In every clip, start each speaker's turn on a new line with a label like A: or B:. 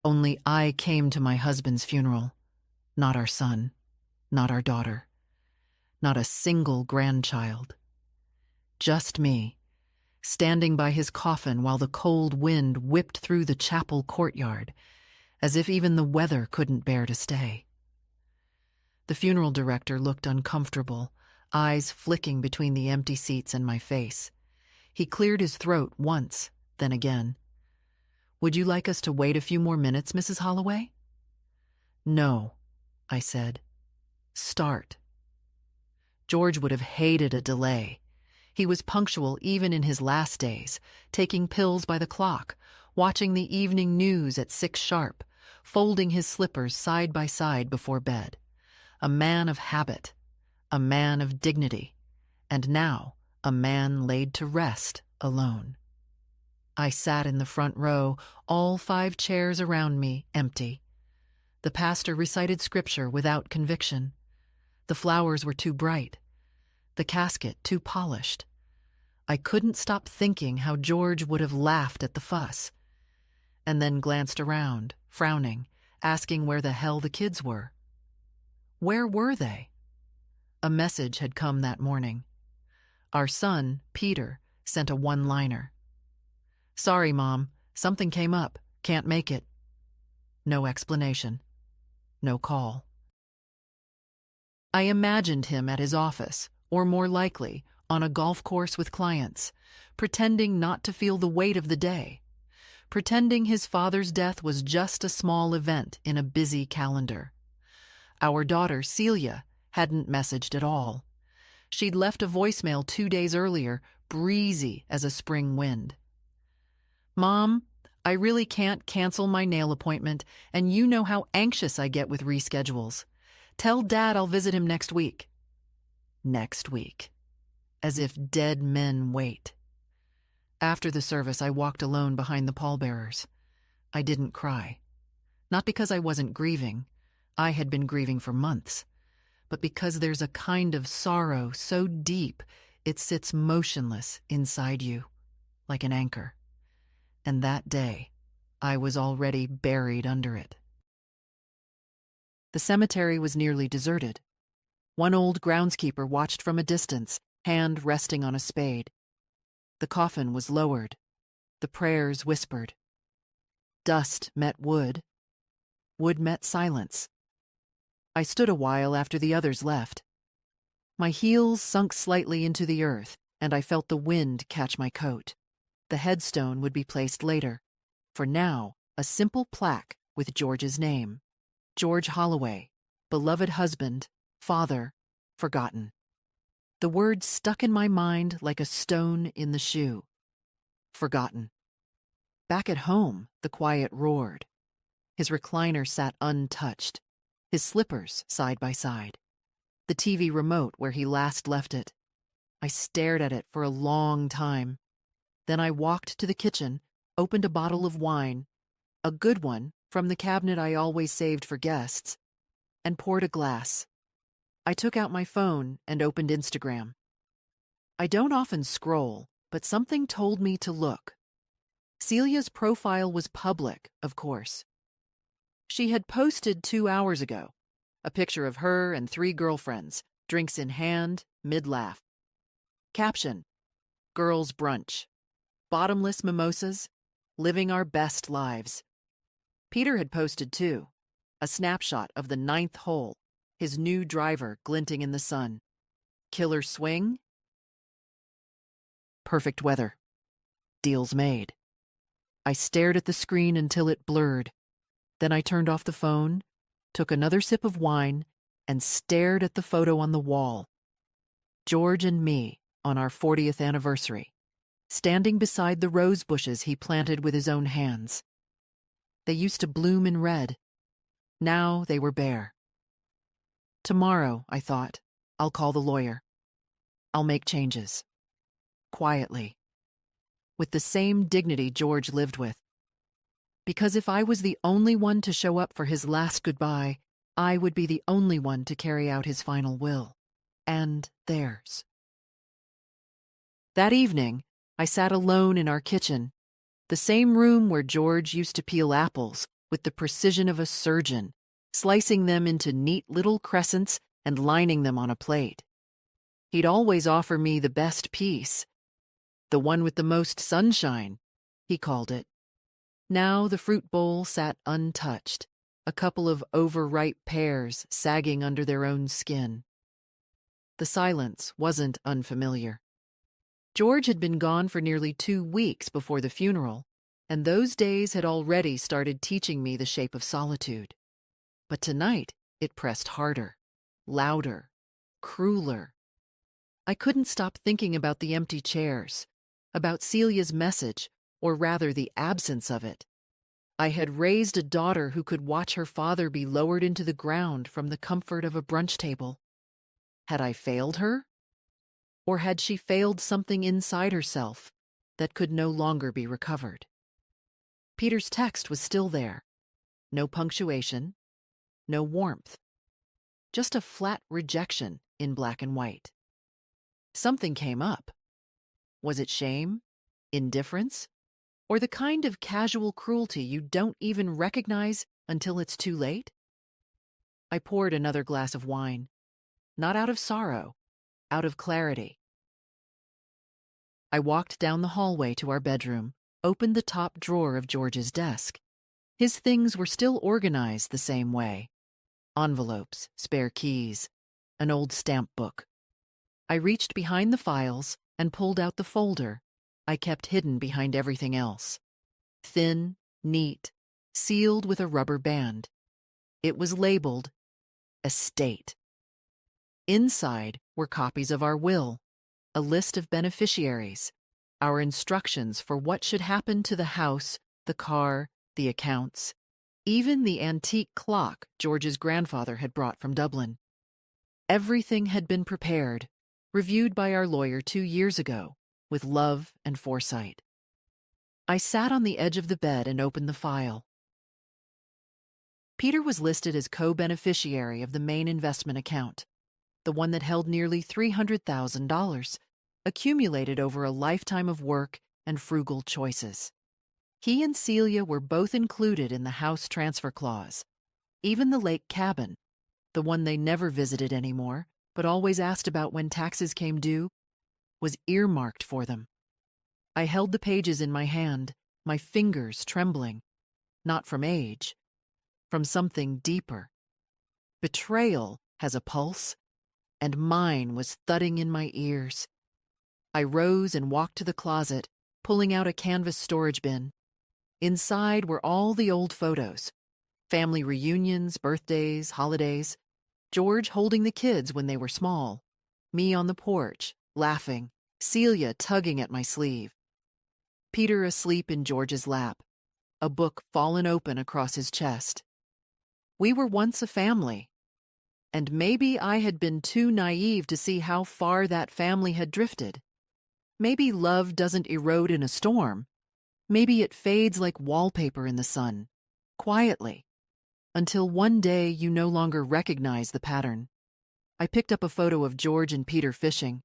A: Only I came to my husband's funeral, not our son, not our daughter, not a single grandchild. Just me, standing by his coffin while the cold wind whipped through the chapel courtyard, as if even the weather couldn't bear to stay. The funeral director looked uncomfortable, eyes flicking between the empty seats and my face. He cleared his throat once, then again. "Would you like us to wait a few more minutes, Mrs. Holloway?" "No," I said. "Start." George would have hated a delay. He was punctual even in his last days, taking pills by the clock, watching the evening news at 6 sharp, folding his slippers side by side before bed. A man of habit, a man of dignity, and now a man laid to rest alone. I sat in the front row, all 5 chairs around me empty. The pastor recited scripture without conviction. The flowers were too bright, the casket too polished. I couldn't stop thinking how George would have laughed at the fuss, and then glanced around, frowning, asking where the hell the kids were. Where were they? A message had come that morning. Our son, Peter, sent a one-liner. "Sorry, Mom, something came up, can't make it." No explanation. No call. I imagined him at his office, or more likely, on a golf course with clients, pretending not to feel the weight of the day, pretending his father's death was just a small event in a busy calendar. Our daughter, Celia, hadn't messaged at all. She'd left a voicemail 2 days earlier, breezy as a spring wind. "Mom, I really can't cancel my nail appointment, and you know how anxious I get with reschedules. Tell Dad I'll visit him next week." Next week. As if dead men wait. After the service, I walked alone behind the pallbearers. I didn't cry. Not because I wasn't grieving. I had been grieving for months. But because there's a kind of sorrow so deep it sits motionless inside you, like an anchor. And that day, I was already buried under it. The cemetery was nearly deserted. One old groundskeeper watched from a distance, hand resting on a spade. The coffin was lowered. The prayers whispered. Dust met wood. Wood met silence. I stood a while after the others left. My heels sunk slightly into the earth, and I felt the wind catch my coat. The headstone would be placed later. For now, a simple plaque with George's name. George Holloway, beloved husband, father, forgotten. The word stuck in my mind like a stone in the shoe. Forgotten. Back at home, the quiet roared. His recliner sat untouched, his slippers side by side. The TV remote where he last left it. I stared at it for a long time. Then I walked to the kitchen, opened a bottle of wine, a good one from the cabinet I always saved for guests, and poured a glass. I took out my phone and opened Instagram. I don't often scroll, but something told me to look. Celia's profile was public, of course. She had posted 2 hours ago, a picture of her and 3 girlfriends, drinks in hand, mid-laugh. Caption: Girls' brunch. Bottomless mimosas, living our best lives. Peter had posted too, a snapshot of the 9th hole, his new driver glinting in the sun. Killer swing? Perfect weather. Deals made. I stared at the screen until it blurred. Then I turned off the phone, took another sip of wine, and stared at the photo on the wall. George and me on our 40th anniversary, standing beside the rose bushes he planted with his own hands. They used to bloom in red. Now they were bare. Tomorrow, I thought, I'll call the lawyer. I'll make changes. Quietly. With the same dignity George lived with. Because if I was the only one to show up for his last goodbye, I would be the only one to carry out his final will. And theirs. That evening, I sat alone in our kitchen, the same room where George used to peel apples with the precision of a surgeon, slicing them into neat little crescents and lining them on a plate. He'd always offer me the best piece, the one with the most sunshine, he called it. Now the fruit bowl sat untouched, a couple of overripe pears sagging under their own skin. The silence wasn't unfamiliar. George had been gone for nearly 2 weeks before the funeral, and those days had already started teaching me the shape of solitude. But tonight it pressed harder, louder, crueler. I couldn't stop thinking about the empty chairs, about Celia's message, or rather the absence of it. I had raised a daughter who could watch her father be lowered into the ground from the comfort of a brunch table. Had I failed her? Or had she failed something inside herself that could no longer be recovered? Peter's text was still there. No punctuation, no warmth. Just a flat rejection in black and white. Something came up. Was it shame? Indifference? Or the kind of casual cruelty you don't even recognize until it's too late? I poured another glass of wine, not out of sorrow, out of clarity. I walked down the hallway to our bedroom, opened the top drawer of George's desk. His things were still organized the same way. Envelopes, spare keys, an old stamp book. I reached behind the files and pulled out the folder I kept hidden behind everything else. Thin, neat, sealed with a rubber band. It was labeled Estate. Inside were copies of our will, a list of beneficiaries, our instructions for what should happen to the house, the car, the accounts, even the antique clock George's grandfather had brought from Dublin. Everything had been prepared, reviewed by our lawyer 2 years ago, with love and foresight. I sat on the edge of the bed and opened the file. Peter was listed as co-beneficiary of the main investment account, the one that held nearly $300,000, accumulated over a lifetime of work and frugal choices. He and Celia were both included in the house transfer clause. Even the lake cabin, the one they never visited anymore, but always asked about when taxes came due, was earmarked for them. I held the pages in my hand, my fingers trembling, not from age, from something deeper. Betrayal has a pulse, and mine was thudding in my ears. I rose and walked to the closet, pulling out a canvas storage bin. Inside were all the old photos, family reunions, birthdays, holidays, George holding the kids when they were small, me on the porch, laughing, Celia tugging at my sleeve, Peter asleep in George's lap, a book fallen open across his chest. We were once a family, and maybe I had been too naive to see how far that family had drifted. Maybe love doesn't erode in a storm. Maybe it fades like wallpaper in the sun, quietly, until one day you no longer recognize the pattern. I picked up a photo of George and Peter fishing.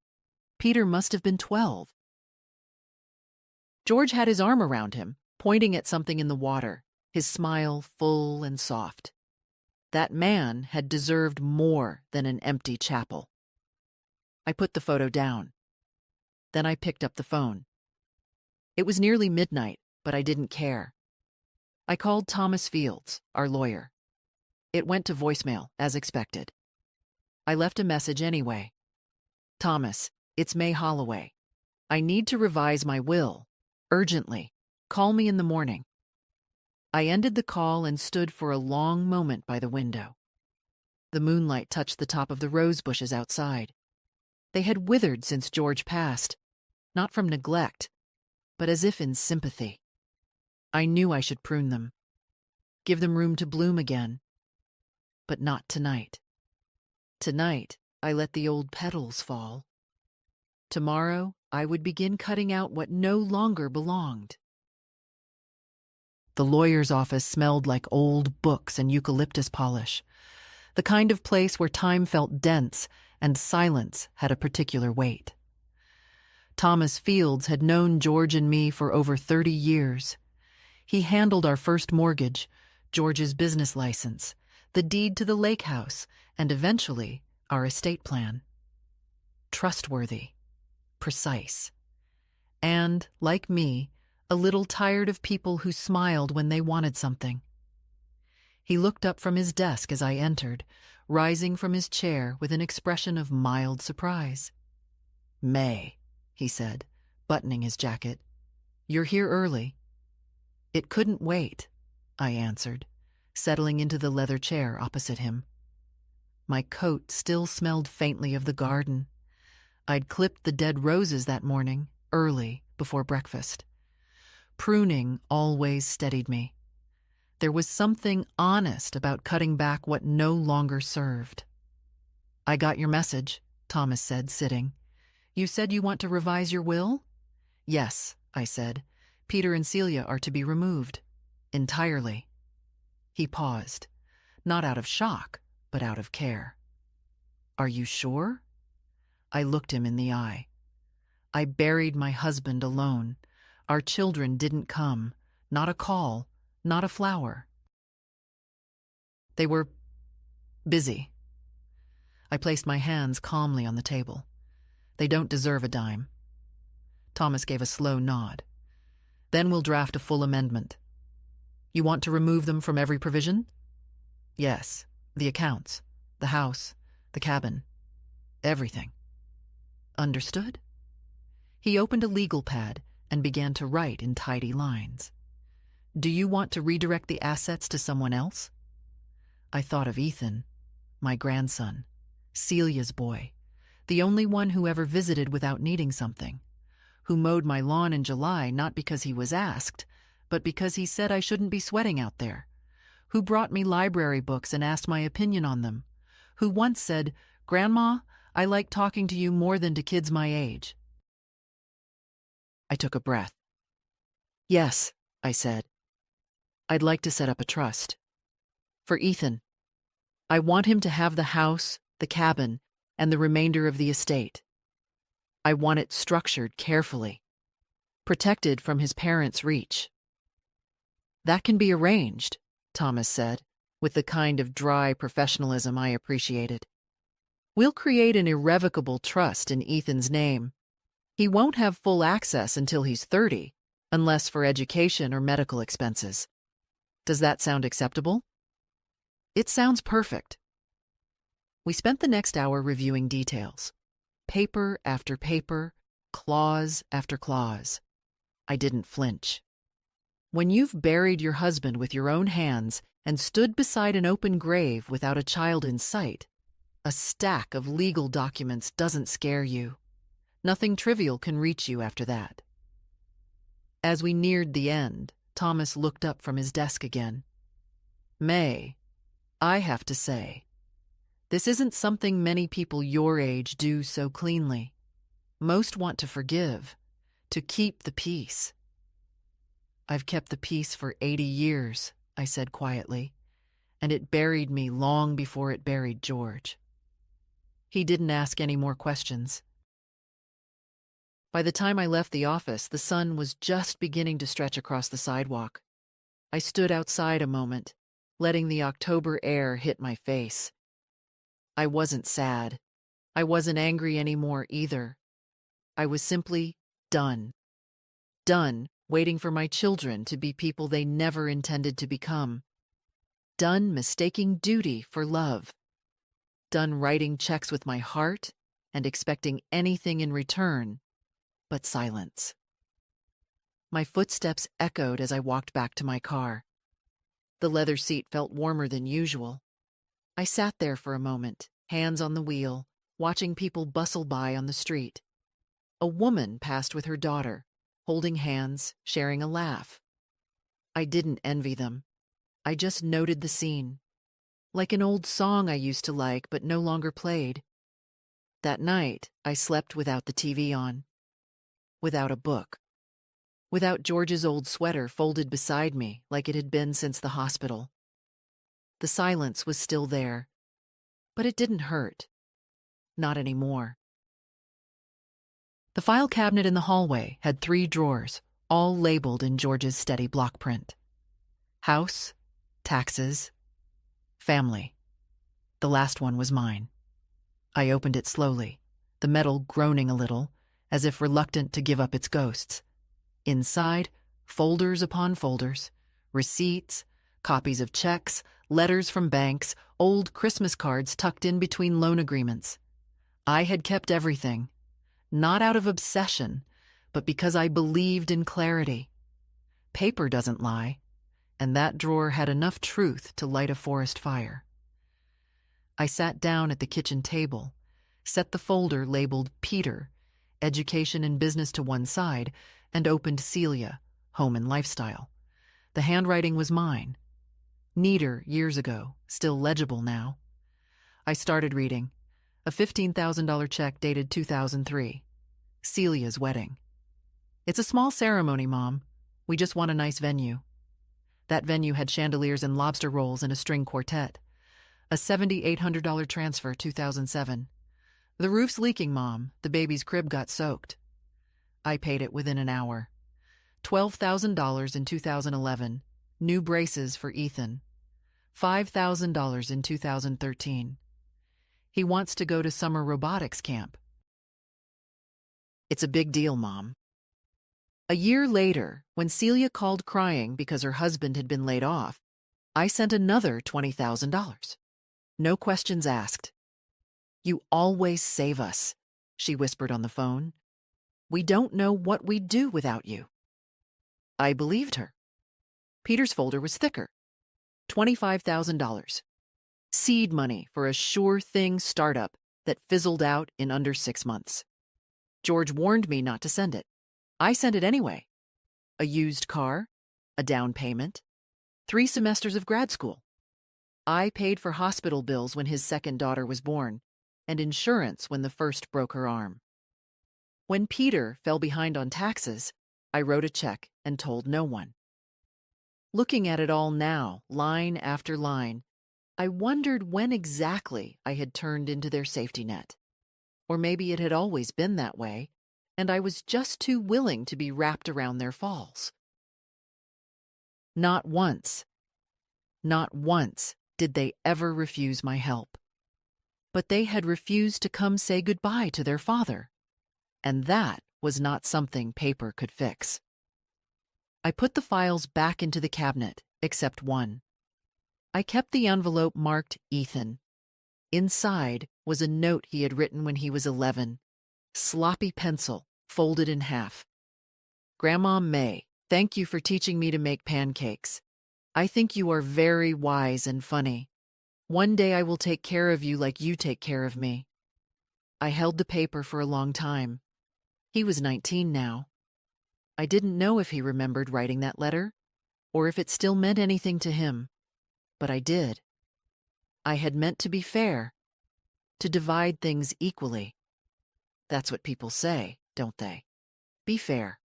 A: Peter must have been 12. George had his arm around him, pointing at something in the water, his smile full and soft. That man had deserved more than an empty chapel. I put the photo down. Then I picked up the phone. It was nearly midnight, but I didn't care. I called Thomas Fields, our lawyer. It went to voicemail, as expected. I left a message anyway. Thomas, it's May Holloway. I need to revise my will. Urgently. Call me in the morning. I ended the call and stood for a long moment by the window. The moonlight touched the top of the rose bushes outside. They had withered since George passed, not from neglect, but as if in sympathy. I knew I should prune them, give them room to bloom again. But not tonight. Tonight, I let the old petals fall. Tomorrow, I would begin cutting out what no longer belonged. The lawyer's office smelled like old books and eucalyptus polish, the kind of place where time felt dense and silence had a particular weight. Thomas Fields had known George and me for over 30 years. He handled our first mortgage, George's business license, the deed to the lake house, and eventually our estate plan. Trustworthy, precise, and, like me, a little tired of people who smiled when they wanted something. He looked up from his desk as I entered, rising from his chair with an expression of mild surprise. "May," he said, buttoning his jacket. "You're here early." "It couldn't wait," I answered, settling into the leather chair opposite him. My coat still smelled faintly of the garden. I'd clipped the dead roses that morning, early, before breakfast. Pruning always steadied me. There was something honest about cutting back what no longer served. "I got your message," Thomas said, sitting. "You said you want to revise your will?" "Yes," I said. "Peter and Celia are to be removed. Entirely." He paused, not out of shock, but out of care. "Are you sure?" I looked him in the eye. I buried my husband alone. Our children didn't come. Not a call, not a flower. They were busy. I placed my hands calmly on the table. "They don't deserve a dime." Thomas gave a slow nod. "Then we'll draft a full amendment." "You want to remove them from every provision?" "Yes, the accounts, the house, the cabin, everything." "Understood?" He opened a legal pad and began to write in tidy lines. "Do you want to redirect the assets to someone else?" I thought of Ethan, my grandson, Celia's boy, the only one who ever visited without needing something, who mowed my lawn in July not because he was asked, but because he said I shouldn't be sweating out there, who brought me library books and asked my opinion on them, who once said, "Grandma, I like talking to you more than to kids my age." I took a breath. "Yes," I said. "I'd like to set up a trust. For Ethan. I want him to have the house, the cabin, and the remainder of the estate. I want it structured carefully, protected from his parents' reach." "That can be arranged," Thomas said, with the kind of dry professionalism I appreciated. "We'll create an irrevocable trust in Ethan's name. He won't have full access until he's 30, unless for education or medical expenses. Does that sound acceptable?" "It sounds perfect." We spent the next hour reviewing details. Paper after paper, clause after clause. I didn't flinch. When you've buried your husband with your own hands and stood beside an open grave without a child in sight, a stack of legal documents doesn't scare you. Nothing trivial can reach you after that. As we neared the end, Thomas looked up from his desk again. "May, I have to say, this isn't something many people your age do so cleanly. Most want to forgive, to keep the peace." "I've kept the peace for 80 years, I said quietly, "and it buried me long before it buried George." He didn't ask any more questions. By the time I left the office, the sun was just beginning to stretch across the sidewalk. I stood outside a moment, letting the October air hit my face. I wasn't sad. I wasn't angry anymore either. I was simply done. Done waiting for my children to be people they never intended to become. Done mistaking duty for love. Done writing checks with my heart and expecting anything in return but silence. My footsteps echoed as I walked back to my car. The leather seat felt warmer than usual. I sat there for a moment, hands on the wheel, watching people bustle by on the street. A woman passed with her daughter, holding hands, sharing a laugh. I didn't envy them. I just noted the scene. Like an old song I used to like but no longer played. That night, I slept without the TV on. Without a book. Without George's old sweater folded beside me like it had been since the hospital. The silence was still there, but it didn't hurt. Not anymore. The file cabinet in the hallway had 3 drawers, all labeled in George's steady block print. House, taxes, family. The last one was mine. I opened it slowly, the metal groaning a little, as if reluctant to give up its ghosts. Inside, folders upon folders, receipts, copies of checks, letters from banks, old Christmas cards tucked in between loan agreements. I had kept everything, not out of obsession, but because I believed in clarity. Paper doesn't lie, and that drawer had enough truth to light a forest fire. I sat down at the kitchen table, set the folder labeled Peter, Education and Business to one side, and opened Celia, Home and Lifestyle. The handwriting was mine. Neater years ago, still legible now. I started reading. A $15,000 check dated 2003. Celia's wedding. It's a small ceremony, Mom. We just want a nice venue. That venue had chandeliers and lobster rolls and a string quartet. A $7,800 transfer, 2007. The roof's leaking, Mom. The baby's crib got soaked. I paid it within an hour. $12,000 in 2011. New braces for Ethan. $5,000 in 2013. He wants to go to summer robotics camp. It's a big deal, Mom. A year later, when Celia called crying because her husband had been laid off, I sent another $20,000. No questions asked. You always save us, she whispered on the phone. We don't know what we'd do without you. I believed her. Peter's folder was thicker. $25,000. Seed money for a sure-thing startup that fizzled out in under 6 months. George warned me not to send it. I sent it anyway. A used car, a down payment, 3 semesters of grad school. I paid for hospital bills when his second daughter was born, and insurance when the first broke her arm. When Peter fell behind on taxes, I wrote a check and told no one. Looking at it all now, line after line, I wondered when exactly I had turned into their safety net. Or maybe it had always been that way, and I was just too willing to be wrapped around their falls. Not once did they ever refuse my help. But they had refused to come say goodbye to their father, and that was not something paper could fix. I put the files back into the cabinet, except one. I kept the envelope marked Ethan. Inside was a note he had written when he was 11, sloppy pencil, folded in half. Grandma May, thank you for teaching me to make pancakes. I think you are very wise and funny. One day I will take care of you like you take care of me. I held the paper for a long time. He was 19 now. I didn't know if he remembered writing that letter, or if it still meant anything to him. But I did. I had meant to be fair, to divide things equally. That's what people say, don't they? Be fair.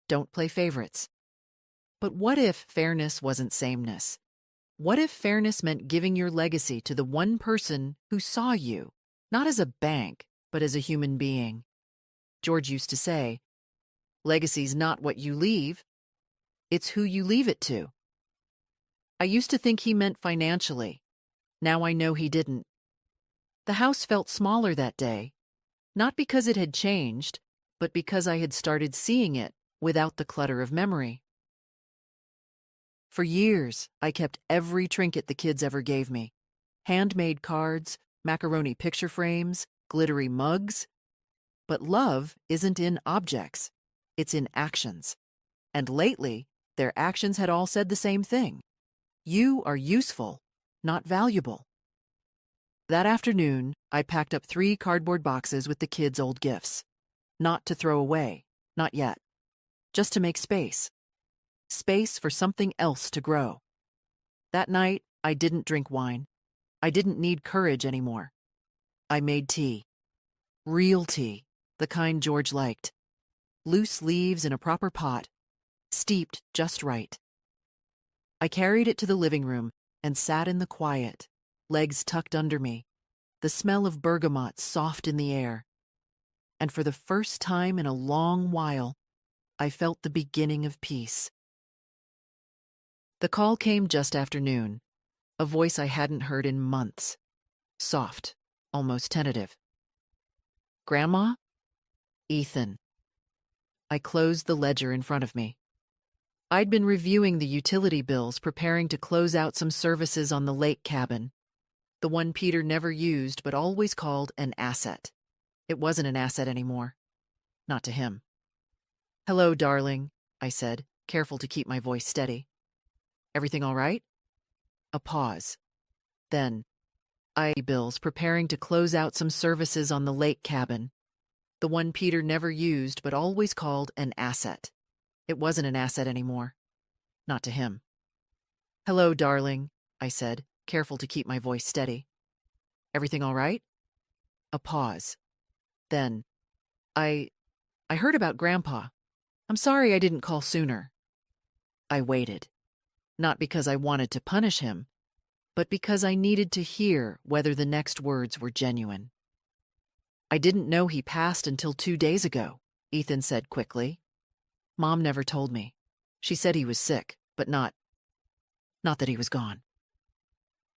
A: Don't play favorites. But what if fairness wasn't sameness? What if fairness meant giving your legacy to the one person who saw you, not as a bank, but as a human being? George used to say, legacy's not what you leave, it's who you leave it to. I used to think he meant financially. Now I know he didn't. The house felt smaller that day, not because it had changed, but because I had started seeing it without the clutter of memory. For years, I kept every trinket the kids ever gave me. Handmade cards, macaroni picture frames, glittery mugs. But love isn't in objects, it's in actions. And lately, their actions had all said the same thing. You are useful, not valuable. That afternoon, I packed up 3 cardboard boxes with the kids' old gifts. Not to throw away, not yet. Just to make space. Space for something else to grow. That night, I didn't drink wine. I didn't need courage anymore. I made tea. Real tea, the kind George liked. Loose leaves in a proper pot, steeped just right. I carried it to the living room and sat in the quiet, legs tucked under me, the smell of bergamot soft in the air. And for the first time in a long while, I felt the beginning of peace. The call came just after noon, a voice I hadn't heard in months. Soft, almost tentative. Grandma? Ethan. I closed the ledger in front of me. I'd been reviewing the utility bills, preparing to close out some services on the lake cabin, the one Peter never used but always called an asset. It wasn't an asset anymore. Not to him. "Hello, darling," I said, careful to keep my voice steady. "Everything all right?" A pause. Then, bills, preparing to close out some services on the lake cabin, the one Peter never used but always called an asset. It wasn't an asset anymore. Not to him. "Hello, darling," I said, careful to keep my voice steady. "Everything all right?" A pause. Then, I heard about Grandpa. I'm sorry I didn't call sooner." I waited. Not because I wanted to punish him, but because I needed to hear whether the next words were genuine. "I didn't know he passed until 2 days ago," Ethan said quickly. "Mom never told me. She said he was sick, but not that he was gone."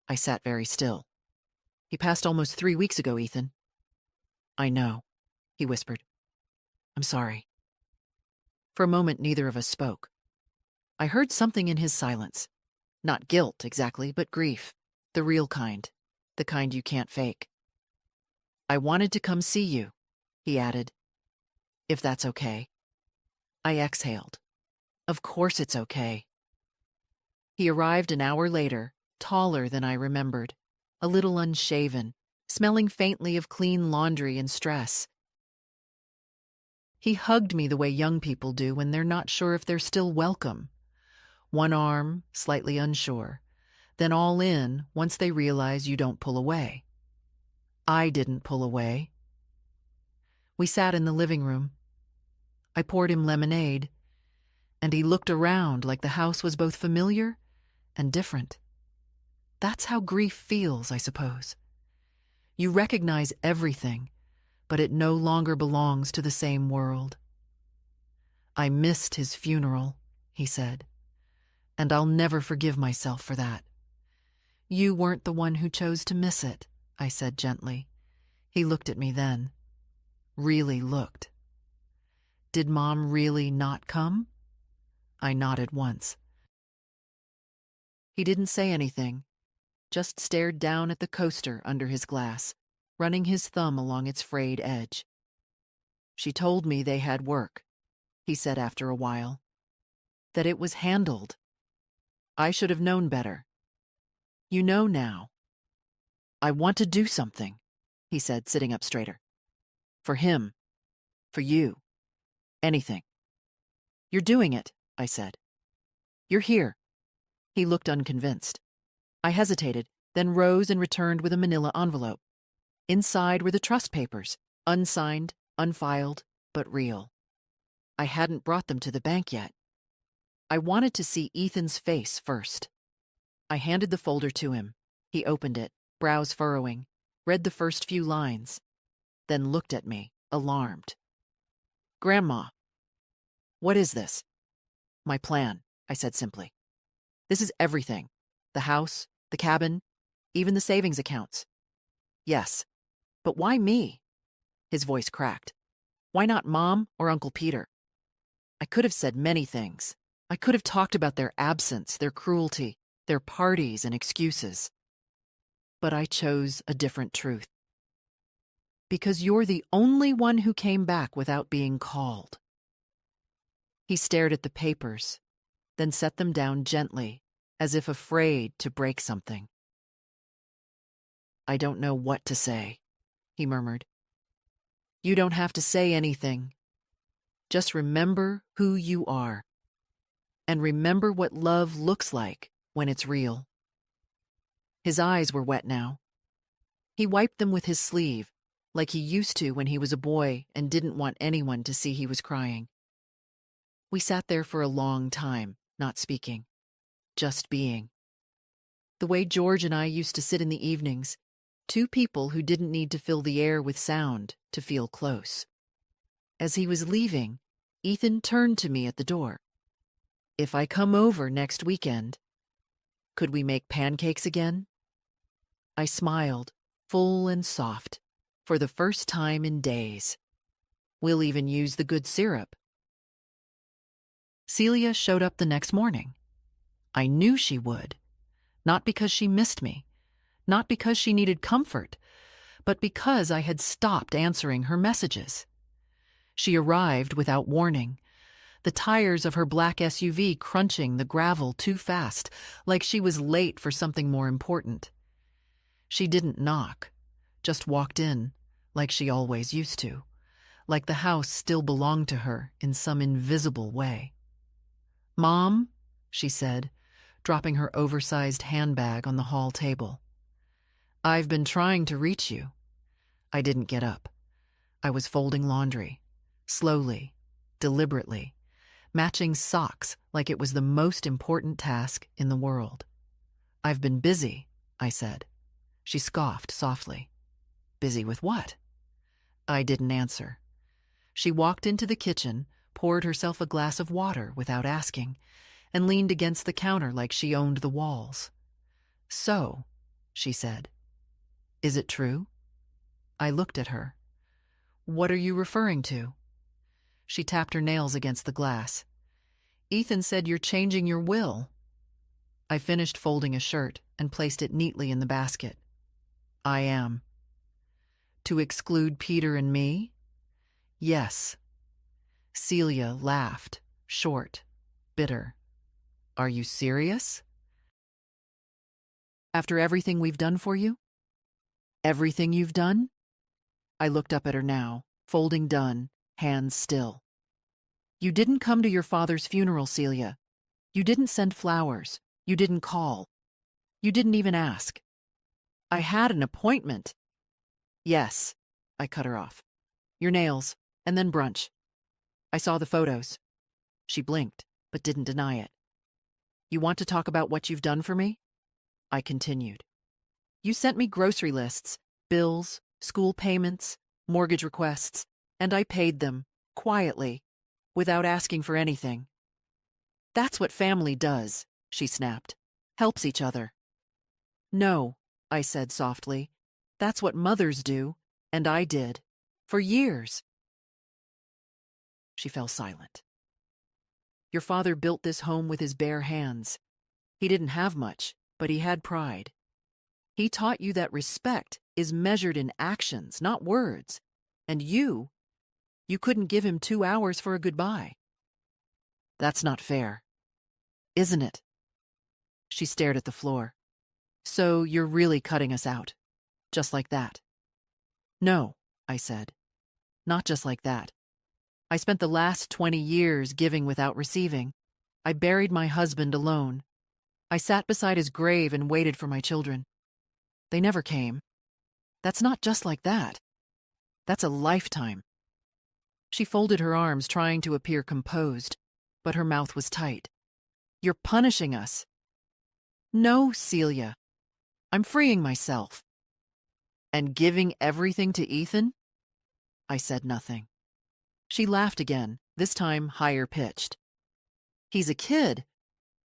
A: I sat very still. "He passed almost 3 weeks ago, Ethan." "I know," he whispered. "I'm sorry." For a moment, neither of us spoke. I heard something in his silence. Not guilt, exactly, but grief. The real kind. The kind you can't fake. "I wanted to come see you," he added. "If that's okay." I exhaled. Of course it's okay. He arrived an hour later, taller than I remembered, a little unshaven, smelling faintly of clean laundry and stress. He hugged me the way young people do when they're not sure if they're still welcome. One arm, slightly unsure, then all in once they realize you don't pull away. I didn't pull away. We sat in the living room. I poured him lemonade, and he looked around like the house was both familiar and different. That's how grief feels, I suppose. You recognize everything, but it no longer belongs to the same world. "I missed his funeral," he said, "and I'll never forgive myself for that." "You weren't the one who chose to miss it," I said gently. He looked at me then. Really looked. "Did Mom really not come?" I nodded once. He didn't say anything, just stared down at the coaster under his glass, running his thumb along its frayed edge. "She told me they had work," he said after a while. "That it was handled. I should have known better. You know now. I want to do something," he said, sitting up straighter. "For him. For you. Anything." "You're doing it," I said. "You're here." He looked unconvinced. I hesitated, then rose and returned with a manila envelope. Inside were the trust papers, unsigned, unfiled, but real. I hadn't brought them to the bank yet. I wanted to see Ethan's face first. I handed the folder to him. He opened it, brows furrowing, read the first few lines, then looked at me, alarmed. "Grandma." "What is this?" "My plan," I said simply. "This is everything. The house, the cabin, even the savings accounts." "Yes. But why me?" His voice cracked. "Why not Mom or Uncle Peter?" I could have said many things. I could have talked about their absence, their cruelty, their parties and excuses. But I chose a different truth. "Because you're the only one who came back without being called." He stared at the papers, then set them down gently, as if afraid to break something. "I don't know what to say," he murmured. "You don't have to say anything. Just remember who you are. And remember what love looks like when it's real." His eyes were wet now. He wiped them with his sleeve, like he used to when he was a boy and didn't want anyone to see he was crying. We sat there for a long time, not speaking, just being. The way George and I used to sit in the evenings, two people who didn't need to fill the air with sound to feel close. As he was leaving, Ethan turned to me at the door. "If I come over next weekend, Could we make pancakes again? I smiled, full and soft, for the first time in days. We'll even use the good syrup. Celia showed up the next morning. I knew she would, not because she missed me, not because she needed comfort, but because I had stopped answering her messages. She arrived without warning, the tires of her black SUV crunching the gravel too fast, like she was late for something more important. She didn't knock, just walked in, like she always used to, like the house still belonged to her in some invisible way. "Mom," she said, dropping her oversized handbag on the hall table. "I've been trying to reach you." I didn't get up. I was folding laundry, slowly, deliberately, matching socks like it was the most important task in the world. "I've been busy," I said. She scoffed softly. "Busy with what?" I didn't answer. She walked into the kitchen, poured herself a glass of water without asking, and leaned against the counter like she owned the walls. "So," she said, "is it true?" I looked at her. "What are you referring to?" She tapped her nails against the glass. "Ethan said you're changing your will." I finished folding a shirt and placed it neatly in the basket. "I am." "To exclude Peter and me?" "Yes." Celia laughed, short, bitter. "Are you serious? After everything we've done for you?" "Everything you've done?" I looked up at her now, folding done, hands still. "You didn't come to your father's funeral, Celia. You didn't send flowers. You didn't call. You didn't even ask." "I had an appointment." "Yes," I cut her off. "Your nails, and then brunch. I saw the photos." She blinked, but didn't deny it. "You want to talk about what you've done for me?" I continued. "You sent me grocery lists, bills, school payments, mortgage requests, and I paid them, quietly, without asking for anything." "That's what family does," she snapped. "Helps each other." "No," I said softly. "That's what mothers do, and I did. For years." She fell silent. "Your father built this home with his bare hands. He didn't have much, but he had pride. He taught you that respect is measured in actions, not words. And you couldn't give him 2 hours for a goodbye. That's not fair, isn't it?" She stared at the floor. "So you're really cutting us out, just like that?" "No," I said. "Not just like that. I spent the last 20 years giving without receiving. I buried my husband alone. I sat beside his grave and waited for my children. They never came. That's not just like that. That's a lifetime." She folded her arms, trying to appear composed, but her mouth was tight. "You're punishing us." "No, Celia. I'm freeing myself." "And giving everything to Ethan?" I said nothing. She laughed again, this time higher pitched. "He's a kid.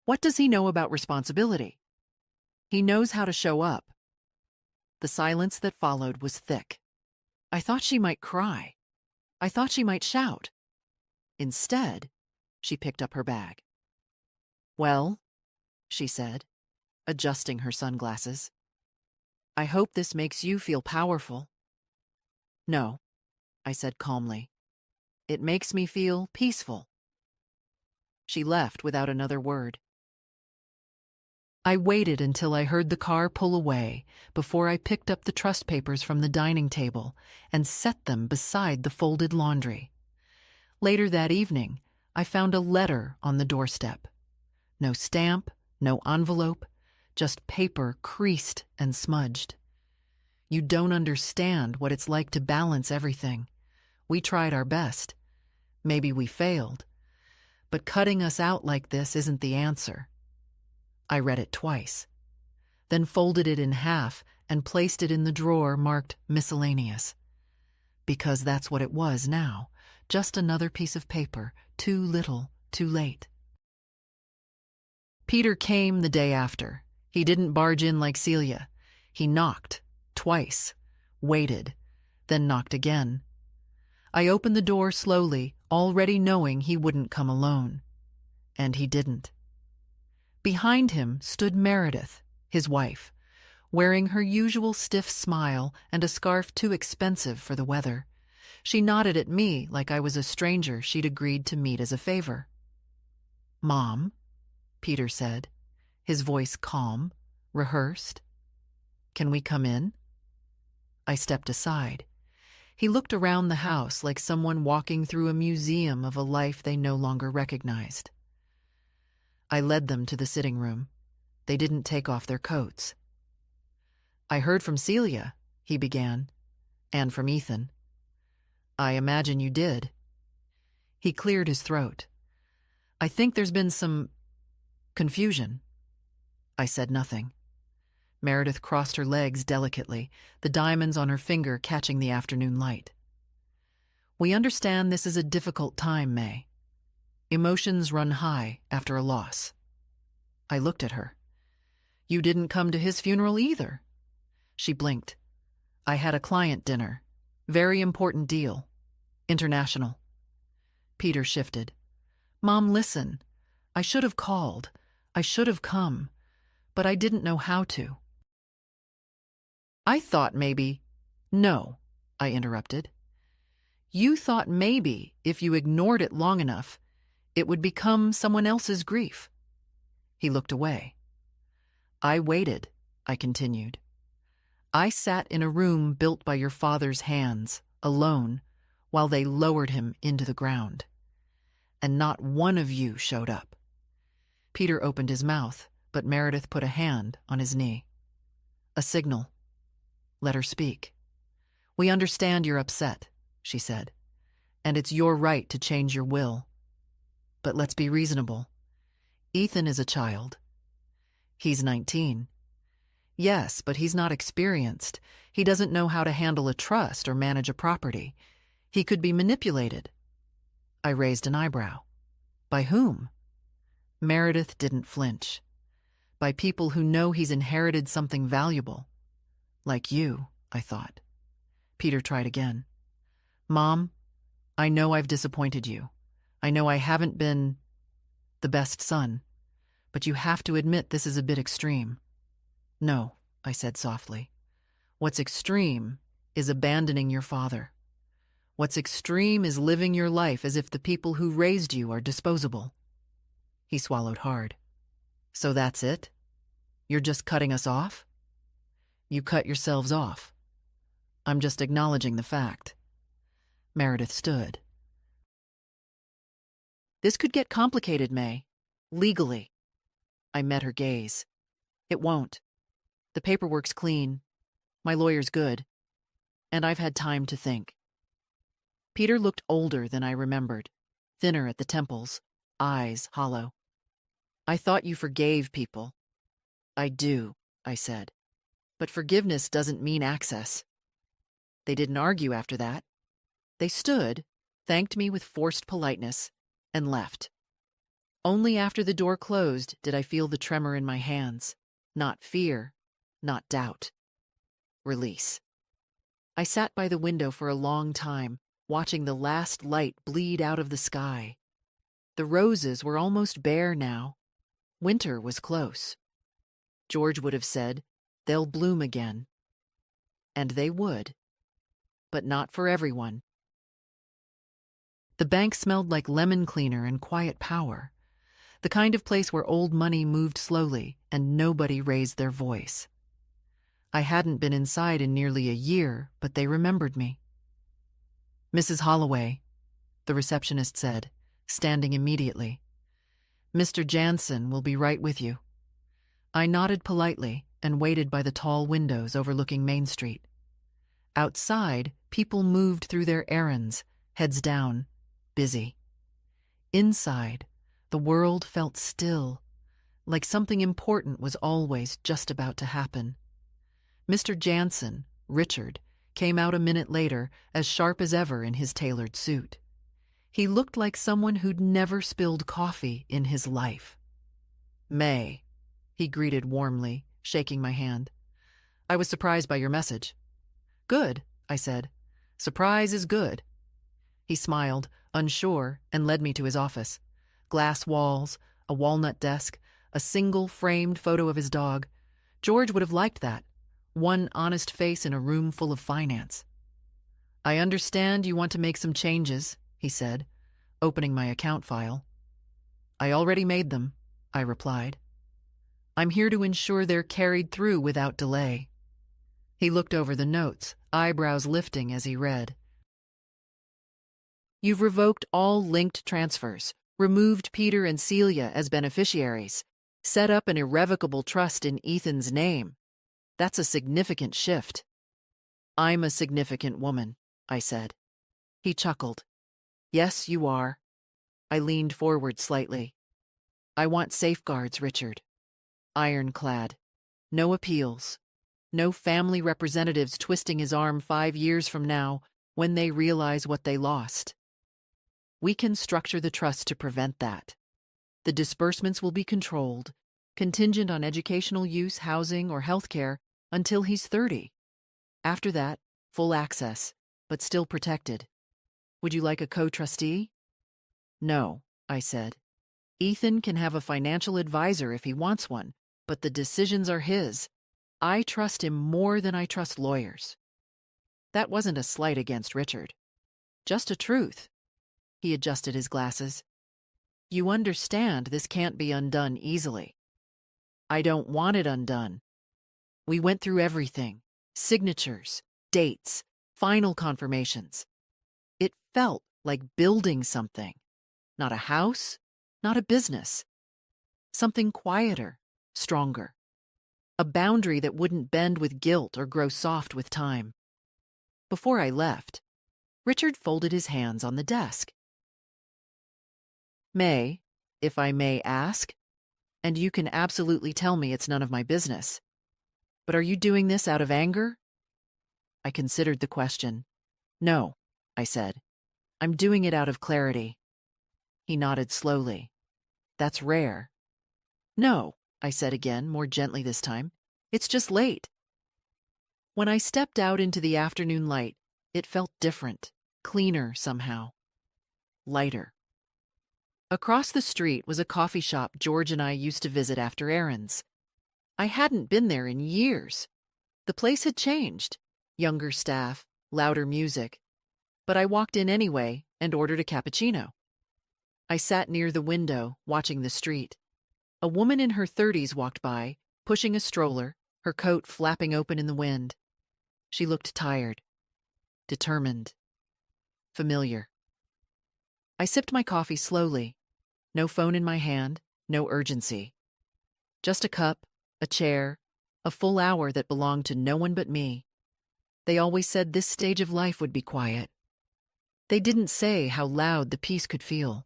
A: What does he know about responsibility? He knows how to show up." The silence that followed was thick. I thought she might cry. I thought she might shout. Instead, she picked up her bag. "Well," she said, adjusting her sunglasses, "I hope this makes you feel powerful." "No," I said calmly. "It makes me feel peaceful." She left without another word. I waited until I heard the car pull away before I picked up the trust papers from the dining table and set them beside the folded laundry. Later that evening, I found a letter on the doorstep. No stamp, no envelope, just paper creased and smudged. "You don't understand what it's like to balance everything. We tried our best. Maybe we failed. But cutting us out like this isn't the answer." I read it twice, then folded it in half and placed it in the drawer marked miscellaneous. Because that's what it was now, just another piece of paper, too little, too late. Peter came the day after. He didn't barge in like Celia. He knocked, twice, waited, then knocked again. I opened the door slowly, already knowing he wouldn't come alone. And he didn't. Behind him stood Meredith, his wife, wearing her usual stiff smile and a scarf too expensive for the weather. She nodded at me like I was a stranger she'd agreed to meet as a favor. "Mom," Peter said, his voice calm, rehearsed. "Can we come in?" I stepped aside. He looked around the house like someone walking through a museum of a life they no longer recognized. I led them to the sitting room. They didn't take off their coats. "I heard from Celia," he began, "and from Ethan." "I imagine you did." He cleared his throat. "I think there's been some confusion." I said nothing. Meredith crossed her legs delicately, the diamonds on her finger catching the afternoon light. "We understand this is a difficult time, May. Emotions run high after a loss." I looked at her. "You didn't come to his funeral either." She blinked. "I had a client dinner. Very important deal. International." Peter shifted. "Mom, listen. I should have called. I should have come. But I didn't know how to." "I thought maybe—" "No," I interrupted. "You thought maybe if you ignored it long enough, it would become someone else's grief." He looked away. "I waited," I continued. "I sat in a room built by your father's hands, alone, while they lowered him into the ground. And not one of you showed up." Peter opened his mouth, but Meredith put a hand on his knee. "A signal. Let her speak. We understand you're upset," she said, "and it's your right to change your will. But let's be reasonable. Ethan is a child. He's 19. Yes, but he's not experienced. He doesn't know how to handle a trust or manage a property. He could be manipulated." I raised an eyebrow. "By whom?" Meredith didn't flinch. "By people who know he's inherited something valuable. Like you," I thought. Peter tried again. "Mom, I know I've disappointed you. I know I haven't been the best son. But you have to admit this is a bit extreme." "No," I said softly. "What's extreme is abandoning your father. What's extreme is living your life as if the people who raised you are disposable." He swallowed hard. "So that's it? You're just cutting us off?" "You cut yourselves off. I'm just acknowledging the fact." Meredith stood. "This could get complicated, May. Legally." I met her gaze. "It won't. The paperwork's clean. My lawyer's good. And I've had time to think." Peter looked older than I remembered, thinner at the temples, eyes hollow. "I thought you forgave people." "I do," I said. "But forgiveness doesn't mean access." They didn't argue after that. They stood, thanked me with forced politeness, and left. Only after the door closed did I feel the tremor in my hands. Not fear, not doubt. Release. I sat by the window for a long time, watching the last light bleed out of the sky. The roses were almost bare now. Winter was close. George would have said, "They'll bloom again." And they would. But not for everyone. The bank smelled like lemon cleaner and quiet power. The kind of place where old money moved slowly and nobody raised their voice. I hadn't been inside in nearly a year, but they remembered me. "Mrs. Holloway," the receptionist said, standing immediately. "Mr. Jansen will be right with you." I nodded politely and waited by the tall windows overlooking Main Street. Outside, people moved through their errands, heads down, busy. Inside, the world felt still, like something important was always just about to happen. Mr. Jansen, Richard, came out a minute later, as sharp as ever in his tailored suit. He looked like someone who'd never spilled coffee in his life. "May," he greeted warmly, shaking my hand. I was surprised by your message. Good, I said. Surprise is good. He smiled, unsure, and led me to his office. Glass walls, a walnut desk, a single framed photo of his dog. George would have liked that. One honest face in a room full of finance. I understand you want to make some changes, he said, opening my account file. I already made them, I replied. I'm here to ensure they're carried through without delay. He looked over the notes, eyebrows lifting as he read. You've revoked all linked transfers, removed Peter and Celia as beneficiaries, set up an irrevocable trust in Ethan's name. That's a significant shift. I'm a significant woman, I said. He chuckled. Yes, you are. I leaned forward slightly. I want safeguards, Richard. Ironclad. No appeals. No family representatives twisting his arm 5 years from now when they realize what they lost. We can structure the trust to prevent that. The disbursements will be controlled, contingent on educational use, housing, or health care until he's 30. After that, full access, but still protected. Would you like a co-trustee? No, I said. Ethan can have a financial advisor if he wants one, but the decisions are his. I trust him more than I trust lawyers. That wasn't a slight against Richard. Just a truth. He adjusted his glasses. You understand this can't be undone easily. I don't want it undone. We went through everything. Signatures, dates, final confirmations. It felt like building something. Not a house, not a business. Something quieter, stronger. A boundary that wouldn't bend with guilt or grow soft with time. Before I left, Richard folded his hands on the desk. May, if I may ask, and you can absolutely tell me it's none of my business, but are you doing this out of anger? I considered the question. No, I said. I'm doing it out of clarity. He nodded slowly. That's rare. No, I said again, more gently this time. It's just late. When I stepped out into the afternoon light, it felt different, cleaner somehow. Lighter. Across the street was a coffee shop George and I used to visit after errands. I hadn't been there in years. The place had changed. Younger staff, louder music. But I walked in anyway and ordered a cappuccino. I sat near the window, watching the street. A woman in her 30s walked by, pushing a stroller, her coat flapping open in the wind. She looked tired, determined, familiar. I sipped my coffee slowly. No phone in my hand, no urgency. Just a cup, a chair, a full hour that belonged to no one but me. They always said this stage of life would be quiet. They didn't say how loud the peace could feel.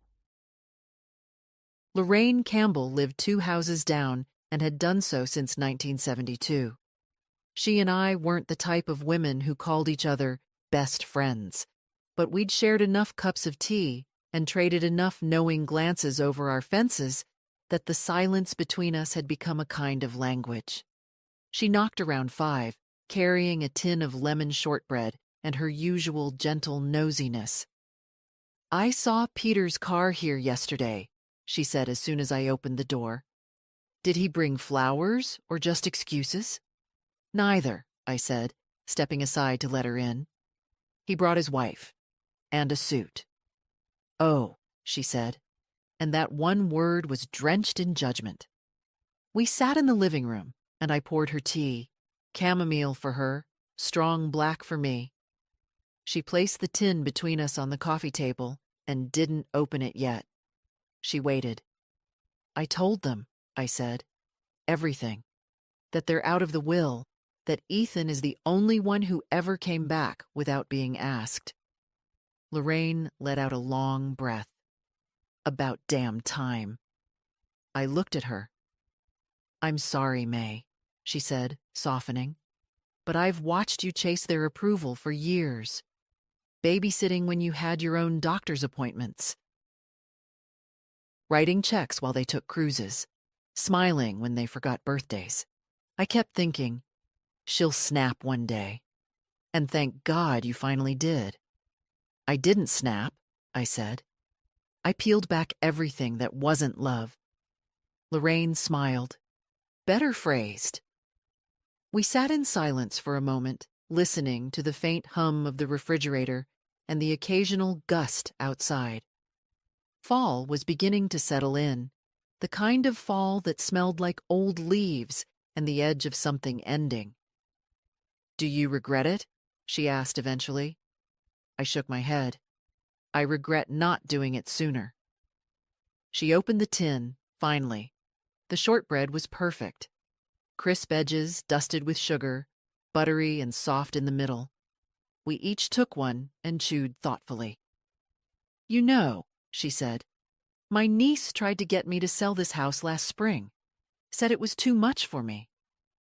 A: Lorraine Campbell lived 2 houses down and had done so since 1972. She and I weren't the type of women who called each other best friends, but we'd shared enough cups of tea and traded enough knowing glances over our fences that the silence between us had become a kind of language. She knocked around 5, carrying a tin of lemon shortbread and her usual gentle nosiness. I saw Peter's car here yesterday, she said as soon as I opened the door. Did he bring flowers or just excuses? Neither, I said, stepping aside to let her in. He brought his wife. And a suit. Oh, she said, and that one word was drenched in judgment. We sat in the living room, and I poured her tea, chamomile for her, strong black for me. She placed the tin between us on the coffee table and didn't open it yet. She waited. I told them, I said, everything, that they're out of the will, that Ethan is the only one who ever came back without being asked. Lorraine let out a long breath. About damn time. I looked at her. I'm sorry, May, she said, softening, but I've watched you chase their approval for years. Babysitting when you had your own doctor's appointments. Writing checks while they took cruises. smiling when they forgot birthdays. I kept thinking, she'll snap one day. And thank God you finally did. I didn't snap, I said. I peeled back everything that wasn't love. Lorraine smiled. Better phrased. We sat in silence for a moment, listening to the faint hum of the refrigerator and the occasional gust outside. Fall was beginning to settle in, the kind of fall that smelled like old leaves and the edge of something ending. "Do you regret it?" she asked eventually. I shook my head. I regret not doing it sooner. She opened the tin, finally. The shortbread was perfect. Crisp edges dusted with sugar, buttery and soft in the middle. We each took one and chewed thoughtfully. "You know," she said, "my niece tried to get me to sell this house last spring. Said it was too much for me.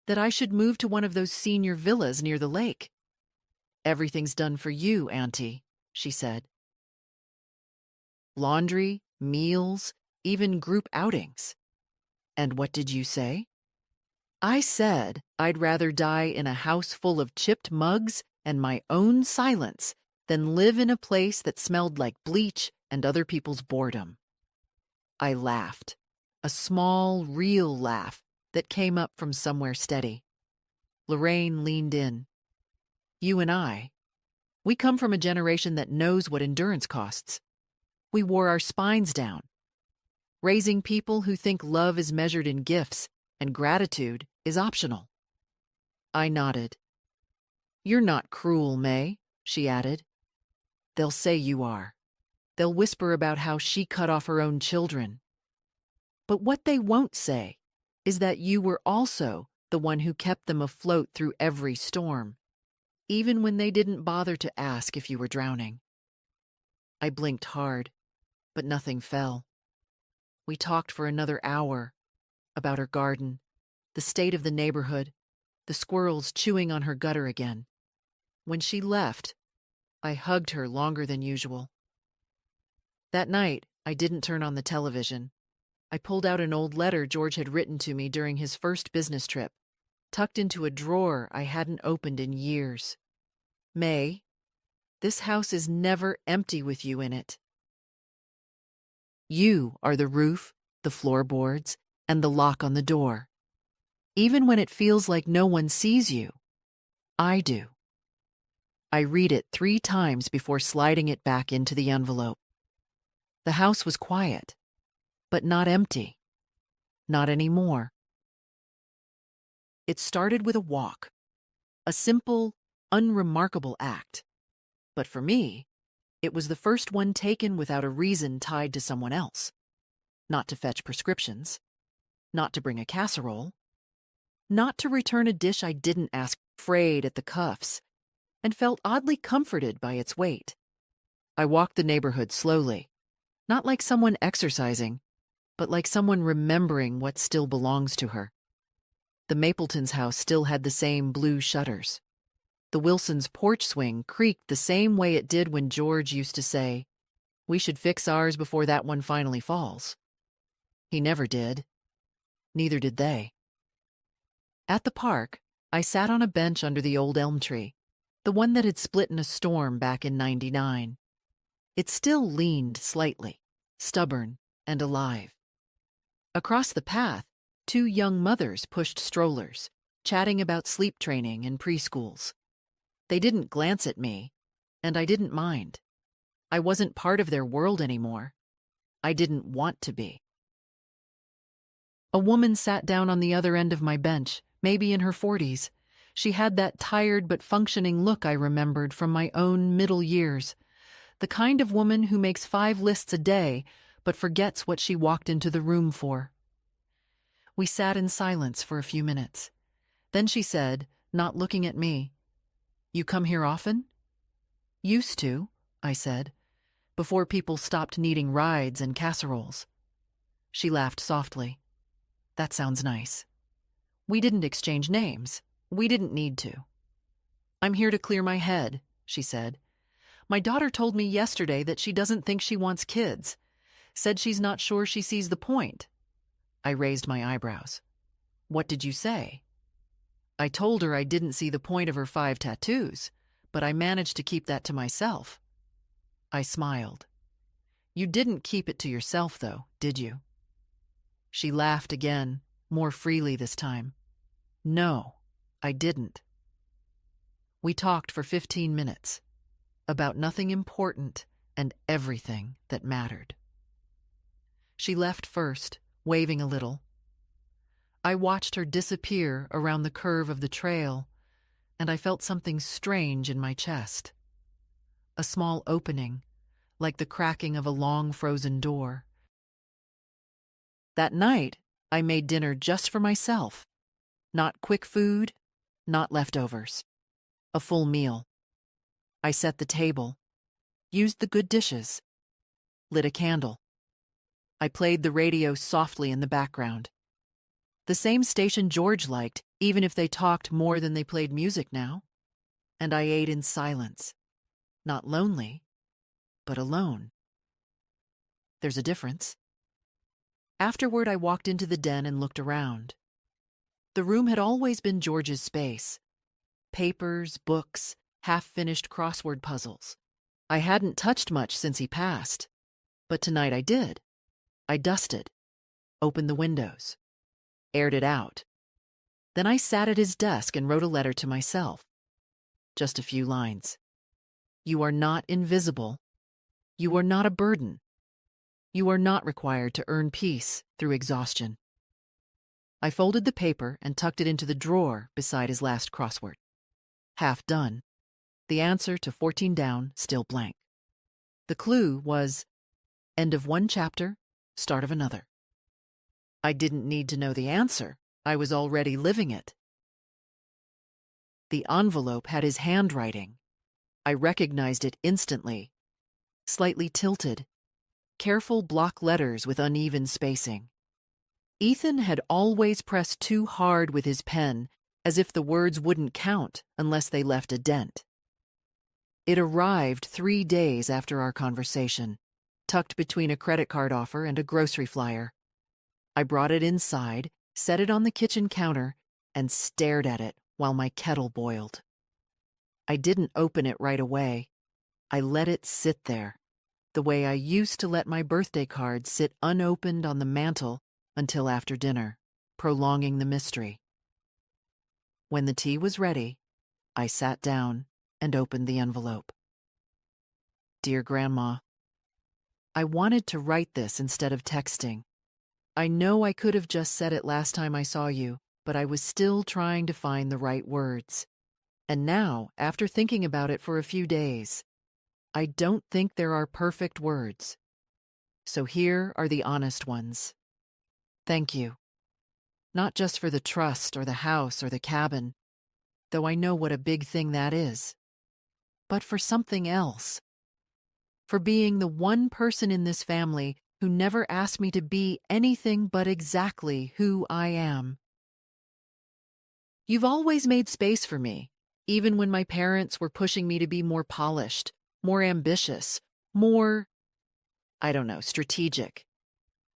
A: That I should move to one of those senior villas near the lake. Everything's done for you, Auntie," she said. Laundry, meals, even group outings. And what did you say? I said I'd rather die in a house full of chipped mugs and my own silence than live in a place that smelled like bleach and other people's boredom. I laughed, a small, real laugh that came up from somewhere steady. Lorraine leaned in. You and I, we come from a generation that knows what endurance costs. We wore our spines down. Raising people who think love is measured in gifts and gratitude is optional. I nodded. You're not cruel, May, she added. They'll say you are. They'll whisper about how she cut off her own children. But what they won't say is that you were also the one who kept them afloat through every storm, even when they didn't bother to ask if you were drowning. I blinked hard, but nothing fell. We talked for another hour about her garden, the state of the neighborhood, the squirrels chewing on her gutter again. When she left, I hugged her longer than usual. That night, I didn't turn on the television. I pulled out an old letter George had written to me during his first business trip, tucked into a drawer I hadn't opened in years. May, this house is never empty with you in it. You are the roof, the floorboards, and the lock on the door. Even when it feels like no one sees you, I do. I read it 3 times before sliding it back into the envelope. The house was quiet, but not empty. Not anymore. It started with a walk, a simple, unremarkable act. But for me, it was the first one taken without a reason tied to someone else. Not to fetch prescriptions. Not to bring a casserole. Not to return a dish I didn't ask, frayed at the cuffs, and felt oddly comforted by its weight. I walked the neighborhood slowly, not like someone exercising, but like someone remembering what still belongs to her. The Mapletons' house still had the same blue shutters. The Wilsons' porch swing creaked the same way it did when George used to say, "We should fix ours before that one finally falls." He never did. Neither did they. At the park, I sat on a bench under the old elm tree, the one that had split in a storm back in '99. It still leaned slightly, stubborn and alive. Across the path, 2 young mothers pushed strollers, chatting about sleep training and preschools. They didn't glance at me, and I didn't mind. I wasn't part of their world anymore. I didn't want to be. A woman sat down on the other end of my bench, maybe in her 40s. She had that tired but functioning look I remembered from my own middle years, the kind of woman who makes 5 lists a day but forgets what she walked into the room for. We sat in silence for a few minutes. Then she said, not looking at me, "You come here often?" "Used to," I said, "before people stopped needing rides and casseroles." She laughed softly. "That sounds nice." We didn't exchange names. We didn't need to. "I'm here to clear my head," she said. "My daughter told me yesterday that she doesn't think she wants kids. Said she's not sure she sees the point." I raised my eyebrows. What did you say? I told her I didn't see the point of her 5 tattoos, but I managed to keep that to myself. I smiled. You didn't keep it to yourself, though, did you? She laughed again, more freely this time. No, I didn't. We talked for 15 minutes, about nothing important and everything that mattered. She left first, waving a little. I watched her disappear around the curve of the trail, and I felt something strange in my chest. A small opening, like the cracking of a long frozen door. That night, I made dinner just for myself. Not quick food, not leftovers. A full meal. I set the table, used the good dishes, lit a candle. I played the radio softly in the background. The same station George liked, even if they talked more than they played music now. And I ate in silence. Not lonely, but alone. There's a difference. Afterward, I walked into the den and looked around. The room had always been George's space. Papers, books, half-finished crossword puzzles. I hadn't touched much since he passed, but tonight I did. I dusted, opened the windows, aired it out. Then I sat at his desk and wrote a letter to myself. Just a few lines. You are not invisible. You are not a burden. You are not required to earn peace through exhaustion. I folded the paper and tucked it into the drawer beside his last crossword. Half done. The answer to 14 down, still blank. The clue was end of one chapter, start of another. I didn't need to know the answer. I was already living it. The envelope had his handwriting. I recognized it instantly. Slightly tilted. Careful block letters with uneven spacing. Ethan had always pressed too hard with his pen, as if the words wouldn't count unless they left a dent. It arrived 3 days after our conversation, tucked between a credit card offer and a grocery flyer. I brought it inside, set it on the kitchen counter, and stared at it while my kettle boiled. I didn't open it right away. I let it sit there, the way I used to let my birthday card sit unopened on the mantel until after dinner, prolonging the mystery. When the tea was ready, I sat down and opened the envelope. Dear Grandma, I wanted to write this instead of texting. I know I could have just said it last time I saw you, but I was still trying to find the right words. And now, after thinking about it for a few days, I don't think there are perfect words. So here are the honest ones. Thank you. Not just for the trust or the house or the cabin, though I know what a big thing that is, but for something else. For being the one person in this family who never asked me to be anything but exactly who I am. You've always made space for me, even when my parents were pushing me to be more polished, more ambitious, more, strategic.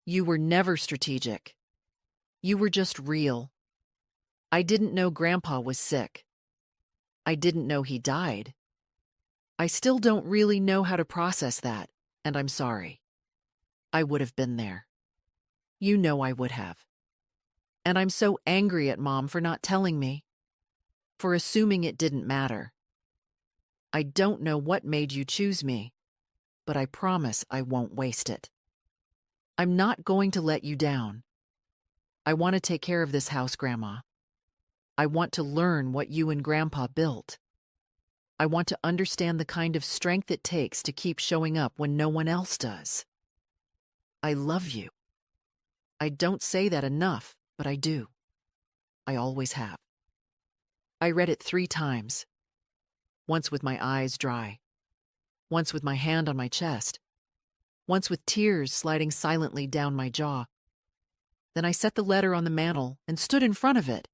A: You were never strategic. You were just real. I didn't know Grandpa was sick. I didn't know he died. I still don't really know how to process that, and I'm sorry. I would have been there. You know I would have. And I'm so angry at Mom for not telling me, for assuming it didn't matter. I don't know what made you choose me, but I promise I won't waste it. I'm not going to let you down. I want to take care of this house, Grandma. I want to learn what you and Grandpa built. I want to understand the kind of strength it takes to keep showing up when no one else does. I love you. I don't say that enough, but I do. I always have. I read it 3 times. Once with my eyes dry. Once with my hand on my chest. Once with tears sliding silently down my jaw. Then I set the letter on the mantel and stood in front of it,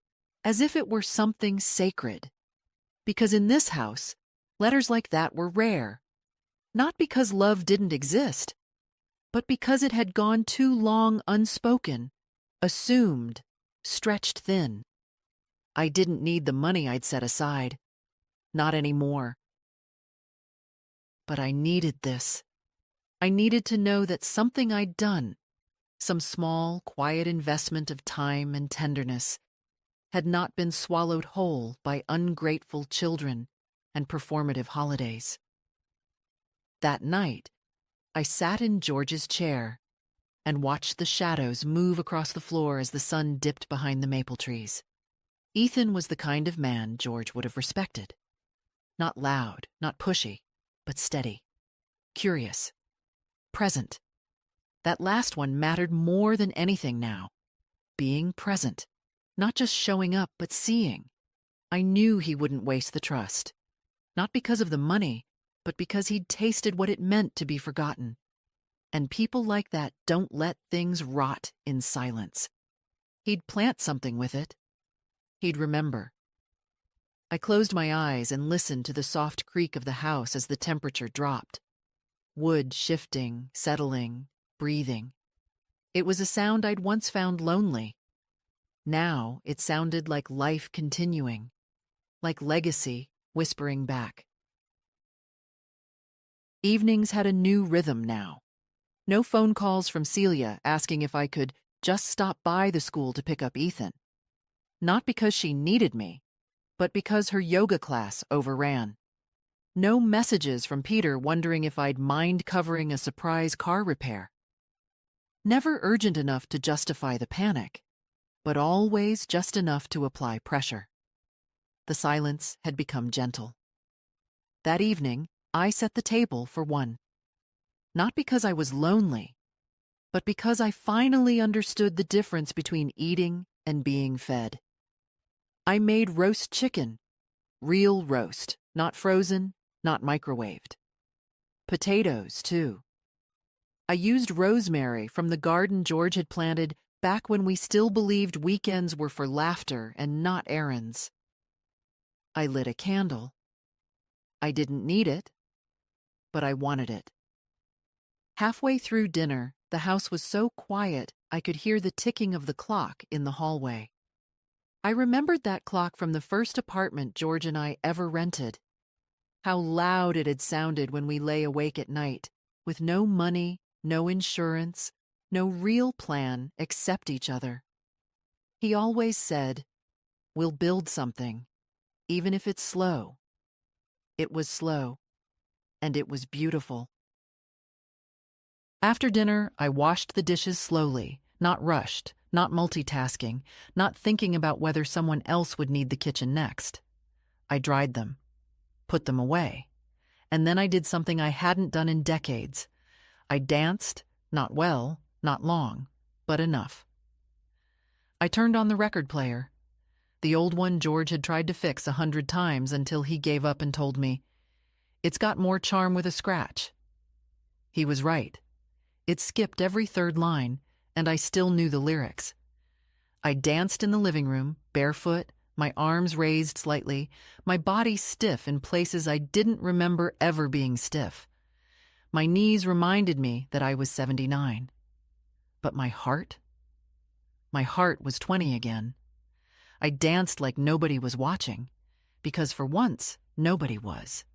A: as if it were something sacred. Because in this house, letters like that were rare. Not because love didn't exist, but because it had gone too long unspoken, assumed, stretched thin. I didn't need the money I'd set aside. Not anymore. But I needed this. I needed to know that something I'd done, some small, quiet investment of time and tenderness, had not been swallowed whole by ungrateful children and performative holidays. That night, I sat in George's chair and watched the shadows move across the floor as the sun dipped behind the maple trees. Ethan was the kind of man George would have respected. Not loud, not pushy, but steady, curious, present. That last one mattered more than anything now. Being present, not just showing up, but seeing. I knew he wouldn't waste the trust. Not because of the money, but because he'd tasted what it meant to be forgotten. And people like that don't let things rot in silence. He'd plant something with it. He'd remember. I closed my eyes and listened to the soft creak of the house as the temperature dropped. Wood shifting, settling, breathing. It was a sound I'd once found lonely. Now it sounded like life continuing, like legacy whispering back. Evenings had a new rhythm now. No phone calls from Celia asking if I could just stop by the school to pick up Ethan. Not because she needed me, but because her yoga class overran. No messages from Peter wondering if I'd mind covering a surprise car repair. Never urgent enough to justify the panic, but always just enough to apply pressure. The silence had become gentle. That evening, I set the table for one. Not because I was lonely, but because I finally understood the difference between eating and being fed. I made roast chicken, real roast, not frozen, not microwaved. Potatoes, too. I used rosemary from the garden George had planted back when we still believed weekends were for laughter and not errands. I lit a candle. I didn't need it, but I wanted it. Halfway through dinner, the house was so quiet I could hear the ticking of the clock in the hallway. I remembered that clock from the first apartment George and I ever rented. How loud it had sounded when we lay awake at night, with no money, no insurance, no real plan except each other. He always said, "We'll build something, even if it's slow." It was slow, and it was beautiful. After dinner, I washed the dishes slowly, not rushed, not multitasking, not thinking about whether someone else would need the kitchen next. I dried them, put them away, and then I did something I hadn't done in decades. I danced, not well, not long, but enough. I turned on the record player, the old one George had tried to fix 100 times until he gave up and told me, "It's got more charm with a scratch." He was right. It skipped every third line, and I still knew the lyrics. I danced in the living room, barefoot, my arms raised slightly, my body stiff in places I didn't remember ever being stiff. My knees reminded me that I was 79. But my heart? My heart was 20 again. I danced like nobody was watching, because for once, nobody was.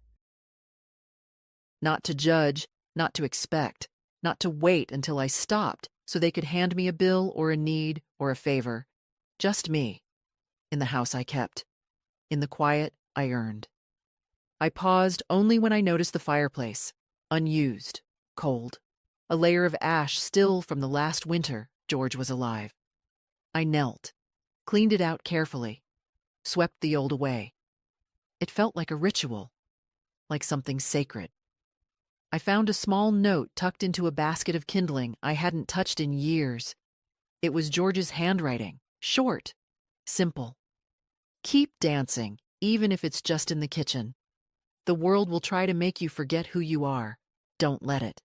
A: Not to judge, not to expect, not to wait until I stopped so they could hand me a bill or a need or a favor. Just me, in the house I kept, in the quiet I earned. I paused only when I noticed the fireplace, unused, cold, a layer of ash still from the last winter George was alive. I knelt, cleaned it out carefully, swept the old away. It felt like a ritual, like something sacred. I found a small note tucked into a basket of kindling I hadn't touched in years. It was George's handwriting, short, simple. "Keep dancing, even if it's just in the kitchen. The world will try to make you forget who you are. Don't let it."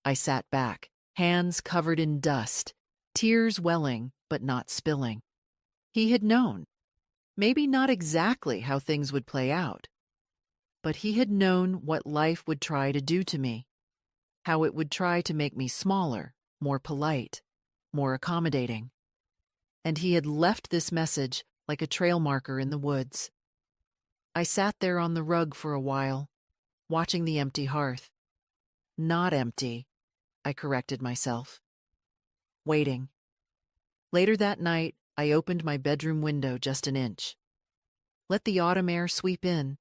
A: I sat back, hands covered in dust, tears welling but not spilling. He had known. Maybe not exactly how things would play out, but he had known what life would try to do to me, how it would try to make me smaller, more polite, more accommodating. and he had left this message like a trail marker in the woods. I sat there on the rug for a while, watching the empty hearth. Not empty, I corrected myself. Waiting. Later that night, I opened my bedroom window just an inch. Let the autumn air sweep in,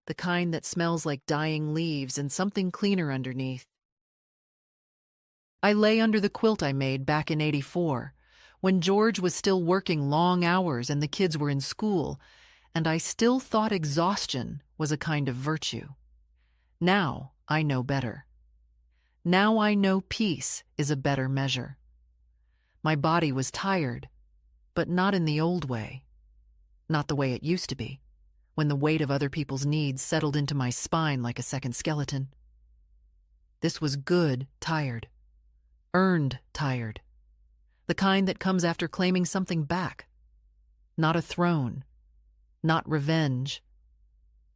A: the kind that smells like dying leaves and something cleaner underneath. I lay under the quilt I made back in '84, when George was still working long hours and the kids were in school, and I still thought exhaustion was a kind of virtue. Now I know better. Now I know peace is a better measure. My body was tired, but not in the old way. Not the way it used to be, when the weight of other people's needs settled into my spine like a second skeleton. This was good tired. Earned tired. The kind that comes after claiming something back. Not a throne. Not revenge.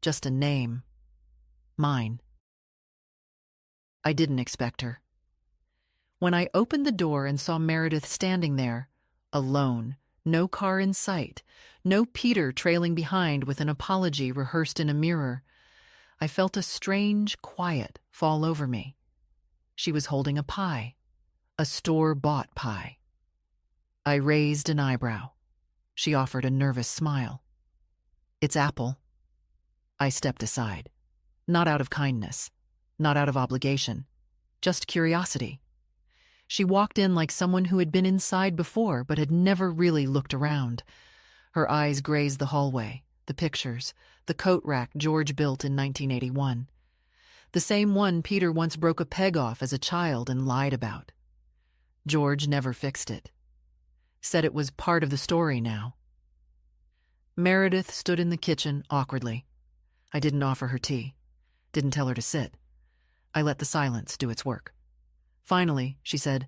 A: Just a name. Mine. I didn't expect her. When I opened the door and saw Meredith standing there, alone, no car in sight, no Peter trailing behind with an apology rehearsed in a mirror, I felt a strange quiet fall over me. She was holding a pie, a store-bought pie. I raised an eyebrow. She offered a nervous smile. "It's apple." I stepped aside, not out of kindness, not out of obligation, just curiosity. She walked in like someone who had been inside before but had never really looked around. Her eyes grazed the hallway, the pictures, the coat rack George built in 1981. The same one Peter once broke a peg off as a child and lied about. George never fixed it. Said it was part of the story now. Meredith stood in the kitchen awkwardly. I didn't offer her tea. Didn't tell her to sit. I let the silence do its work. Finally, she said,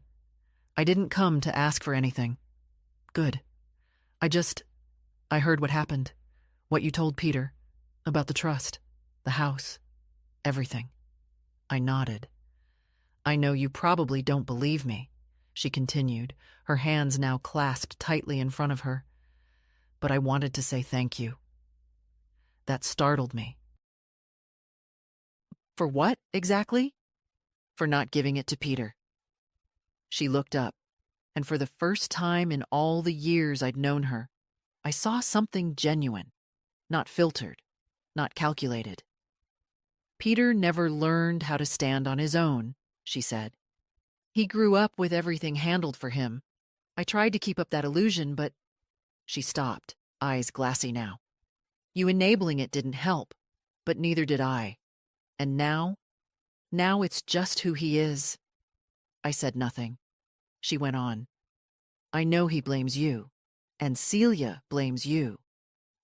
A: "I didn't come to ask for anything." "Good. I heard what happened. What you told Peter. About the trust. The house. Everything." I nodded. "I know you probably don't believe me," she continued, her hands now clasped tightly in front of her. "But I wanted to say thank you." That startled me. "For what, exactly?" "For not giving it to Peter." She looked up, and for the first time in all the years I'd known her, I saw something genuine, not filtered, not calculated. "Peter never learned how to stand on his own," she said. "He grew up with everything handled for him. I tried to keep up that illusion, but—" She stopped, eyes glassy now. "You enabling it didn't help, but neither did I. And now it's just who he is." I said nothing. She went on. "I know he blames you, and Celia blames you.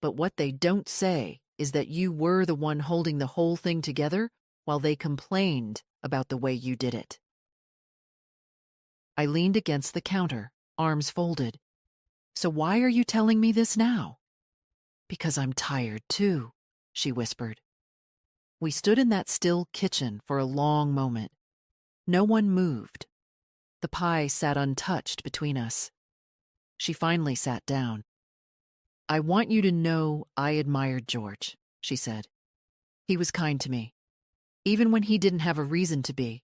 A: But what they don't say is that you were the one holding the whole thing together while they complained about the way you did it." I leaned against the counter, arms folded. "So why are you telling me this now?" "Because I'm tired too," she whispered. We stood in that still kitchen for a long moment. No one moved. The pie sat untouched between us. She finally sat down. "I want you to know I admired George," she said. "He was kind to me, even when he didn't have a reason to be.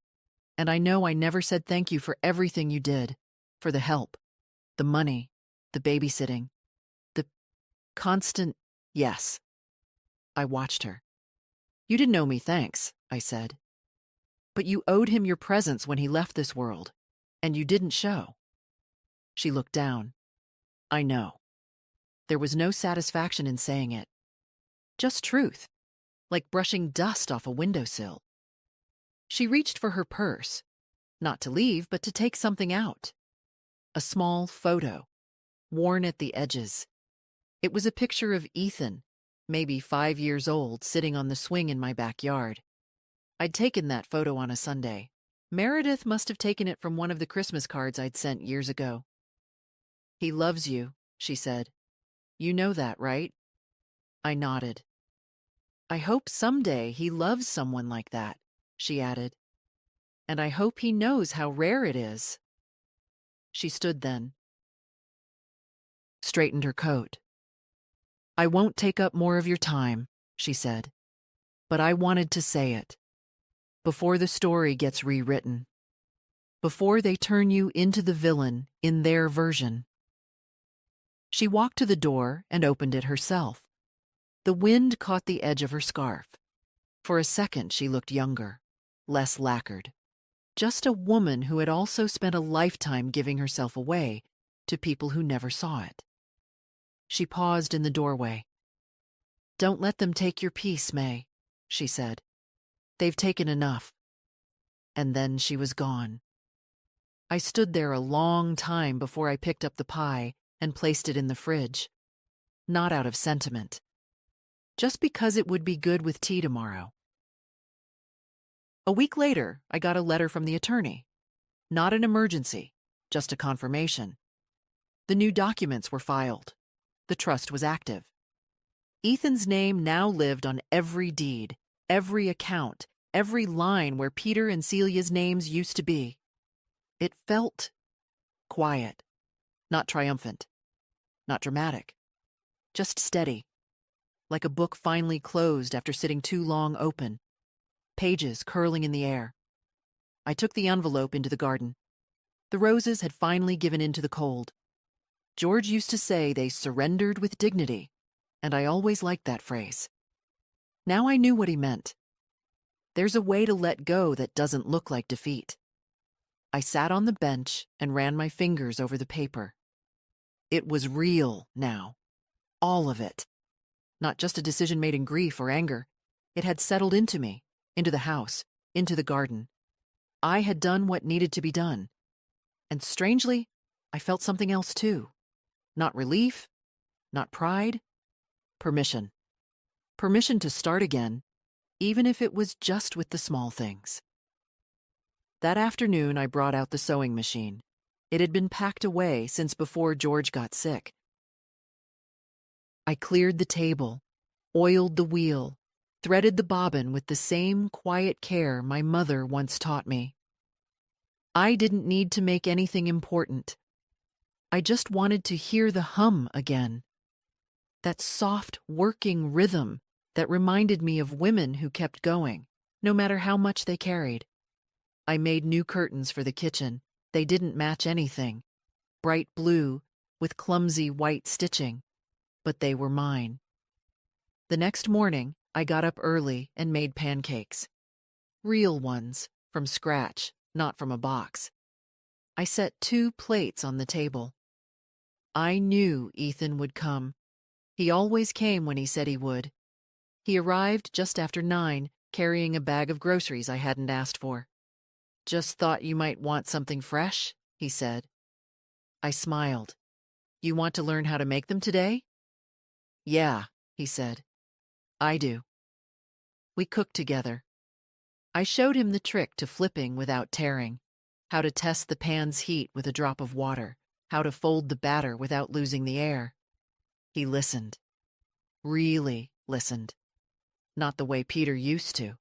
A: And I know I never said thank you for everything you did, for the help, the money, the babysitting, the constant yes." I watched her. "You didn't owe me thanks," I said. "But you owed him your presence when he left this world, and you didn't show." She looked down. "I know." There was no satisfaction in saying it. Just truth, like brushing dust off a windowsill. She reached for her purse, not to leave, but to take something out. A small photo, worn at the edges. It was a picture of Ethan, maybe 5 years old, sitting on the swing in my backyard. I'd taken that photo on a Sunday. Meredith must have taken it from one of the Christmas cards I'd sent years ago. "He loves you," she said. "You know that, right?" I nodded. "I hope someday he loves someone like that," she added. "And I hope he knows how rare it is." She stood then. straightened her coat. "I won't take up more of your time," she said, "but I wanted to say it. Before the story gets rewritten. Before they turn you into the villain in their version." She walked to the door and opened it herself. The wind caught the edge of her scarf. For a second, she looked younger, less lacquered. Just a woman who had also spent a lifetime giving herself away to people who never saw it. She paused in the doorway. "Don't let them take your peace, May," she said. "They've taken enough." And then she was gone. I stood there a long time before I picked up the pie and placed it in the fridge. Not out of sentiment. Just because it would be good with tea tomorrow. A week later, I got a letter from the attorney. Not an emergency, just a confirmation. The new documents were filed. The trust was active. Ethan's name now lived on every deed, every account, every line where Peter and Celia's names used to be. It felt quiet, not triumphant, not dramatic, just steady, like a book finally closed after sitting too long open, pages curling in the air. I took the envelope into the garden. The roses had finally given in to the cold. George used to say they surrendered with dignity, and I always liked that phrase. Now I knew what he meant. There's a way to let go that doesn't look like defeat. I sat on the bench and ran my fingers over the paper. It was real now. All of it. Not just a decision made in grief or anger. It had settled into me, into the house, into the garden. I had done what needed to be done. And strangely, I felt something else too. Not relief, not pride. Permission. Permission to start again, even if it was just with the small things. That afternoon, I brought out the sewing machine. It had been packed away since before George got sick. I cleared the table, oiled the wheel, threaded the bobbin with the same quiet care my mother once taught me. I didn't need to make anything important. I just wanted to hear the hum again. That soft, working rhythm that reminded me of women who kept going, no matter how much they carried. I made new curtains for the kitchen. They didn't match anything. Bright blue with clumsy white stitching. But they were mine. The next morning, I got up early and made pancakes. Real ones, from scratch, not from a box. I set 2 plates on the table. I knew Ethan would come. He always came when he said he would. He arrived just after 9, carrying a bag of groceries I hadn't asked for. "Just thought you might want something fresh," he said. I smiled. "You want to learn how to make them today?" "Yeah," he said. "I do." We cooked together. I showed him the trick to flipping without tearing, how to test the pan's heat with a drop of water, how to fold the batter without losing the air. He listened. Really listened. Not the way Peter used to.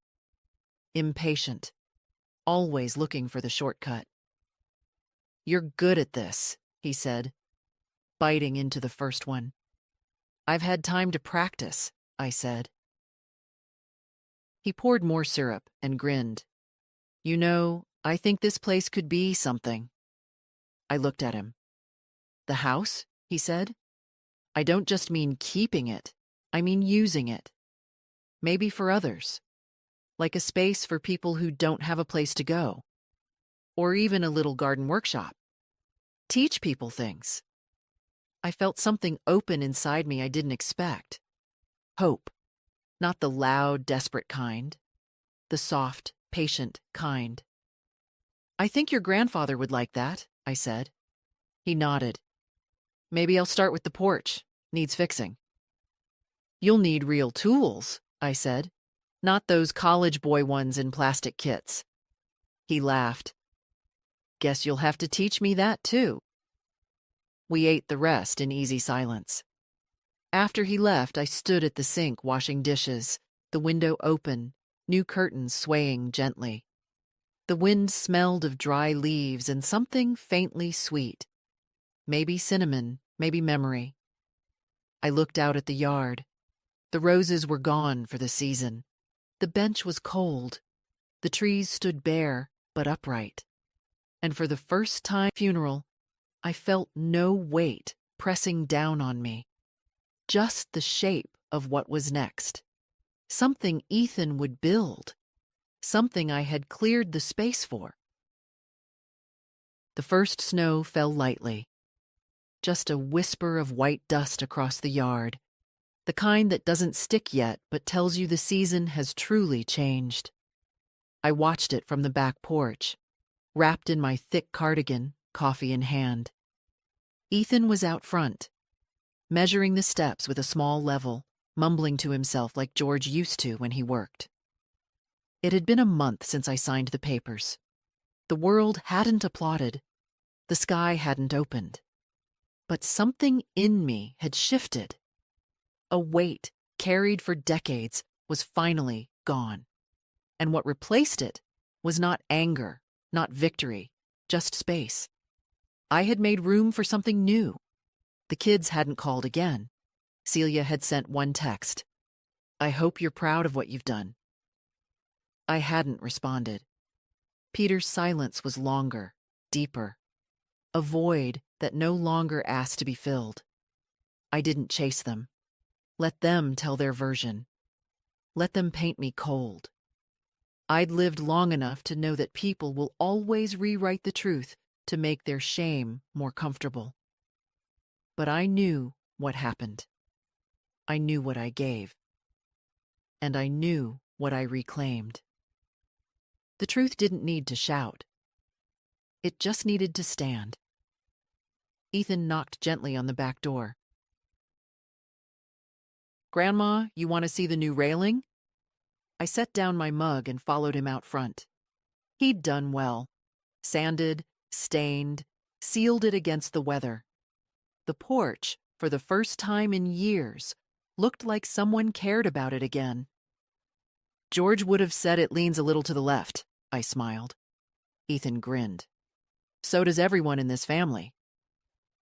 A: Impatient. Always looking for the shortcut. "You're good at this," he said, biting into the first one. "I've had time to practice," I said. He poured more syrup and grinned. "You know, I think this place could be something." I looked at him. "The house?" he said. "I don't just mean keeping it, I mean using it. Maybe for others. Like a space for people who don't have a place to go. Or even a little garden workshop. Teach people things." I felt something open inside me I didn't expect. Hope. Not the loud, desperate kind. The soft, patient kind. "I think your grandfather would like that," I said. He nodded. "Maybe I'll start with the porch. Needs fixing." "You'll need real tools," I said. "Not those college boy ones in plastic kits." He laughed. "Guess you'll have to teach me that too." We ate the rest in easy silence. After he left, I stood at the sink washing dishes, the window open, new curtains swaying gently. The wind smelled of dry leaves and something faintly sweet. Maybe cinnamon, maybe memory. I looked out at the yard. The roses were gone for the season. The bench was cold. The trees stood bare but upright. And for the first time at the funeral, I felt no weight pressing down on me. Just the shape of what was next. Something Ethan would build. Something I had cleared the space for. The first snow fell lightly. Just a whisper of white dust across the yard. The kind that doesn't stick yet but tells you the season has truly changed. I watched it from the back porch, wrapped in my thick cardigan, coffee in hand. Ethan was out front, measuring the steps with a small level, mumbling to himself like George used to when he worked. It had been a month since I signed the papers. The world hadn't applauded. The sky hadn't opened. But something in me had shifted. A weight carried for decades was finally gone. And what replaced it was not anger, not victory, just space. I had made room for something new. The kids hadn't called again. Celia had sent one text. "I hope you're proud of what you've done." I hadn't responded. Peter's silence was longer, deeper. A void that no longer asked to be filled. I didn't chase them. Let them tell their version. Let them paint me cold. I'd lived long enough to know that people will always rewrite the truth to make their shame more comfortable. But I knew what happened. I knew what I gave. And I knew what I reclaimed. The truth didn't need to shout. It just needed to stand. Ethan knocked gently on the back door. "Grandma, you want to see the new railing?" I set down my mug and followed him out front. He'd done well. Sanded, stained, sealed it against the weather. The porch, for the first time in years, looked like someone cared about it again. "George would have said it leans a little to the left," I smiled. Ethan grinned. "So does everyone in this family."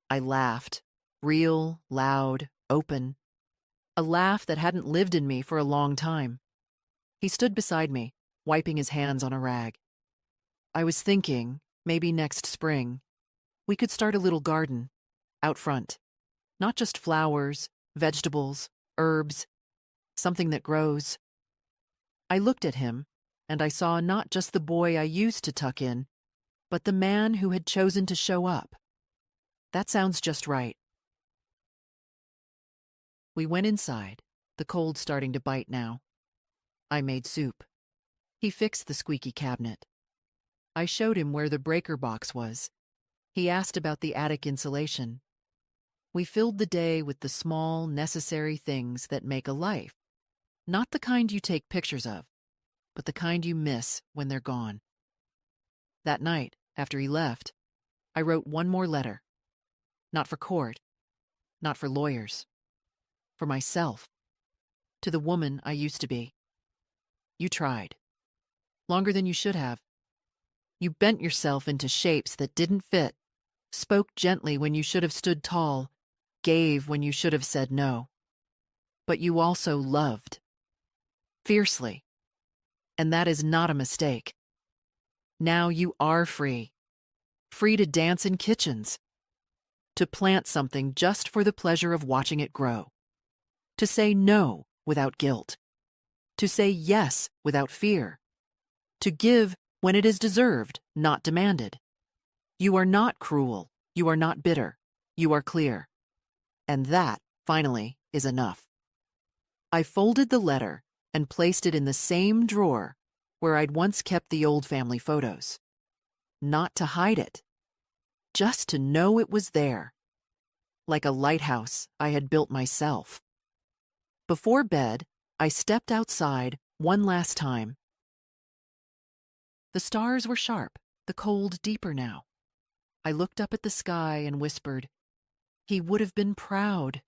A: I laughed, real, loud, open. A laugh that hadn't lived in me for a long time. He stood beside me, wiping his hands on a rag. "I was thinking, maybe next spring, we could start a little garden, out front. Not just flowers, vegetables, herbs, something that grows." I looked at him, and I saw not just the boy I used to tuck in, but the man who had chosen to show up. That sounds just right. We went inside, the cold starting to bite now. I made soup. He fixed the squeaky cabinet. I showed him where the breaker box was. He asked about the attic insulation. We filled the day with the small, necessary things that make a life. Not the kind you take pictures of, but the kind you miss when they're gone. That night, after he left, I wrote one more letter. Not for court, not for lawyers. For myself. To the woman I used to be. You tried. Longer than you should have. You bent yourself into shapes that didn't fit, spoke gently when you should have stood tall, gave when you should have said no. But you also loved. Fiercely. And that is not a mistake. Now you are free. Free to dance in kitchens. To plant something just for the pleasure of watching it grow. To say no without guilt. To say yes without fear. To give when it is deserved, not demanded. You are not cruel. You are not bitter. You are clear. And that, finally, is enough. I folded the letter and placed it in the same drawer where I'd once kept the old family photos. Not to hide it. Just to know it was there. Like a lighthouse I had built myself. Before bed, I stepped outside one last time. The stars were sharp, the cold deeper now. I looked up at the sky and whispered, he would have been proud.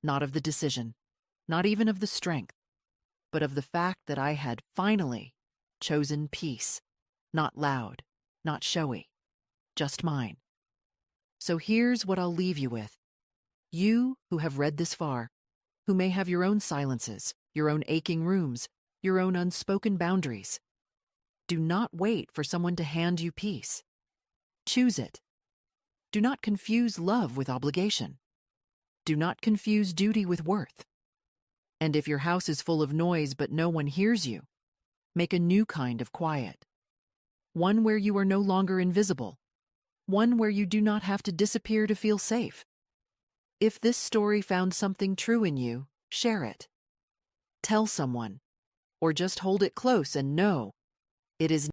A: Not of the decision, not even of the strength, but of the fact that I had finally chosen peace. Not loud, not showy, just mine. So here's what I'll leave you with. You who have read this far, who may have your own silences, your own aching rooms, your own unspoken boundaries. Do not wait for someone to hand you peace. Choose it. Do not confuse love with obligation. Do not confuse duty with worth. And if your house is full of noise but no one hears you, make a new kind of quiet. One where you are no longer invisible. One where you do not have to disappear to feel safe. If this story found something true in you, share it. Tell someone, or just hold it close and know it is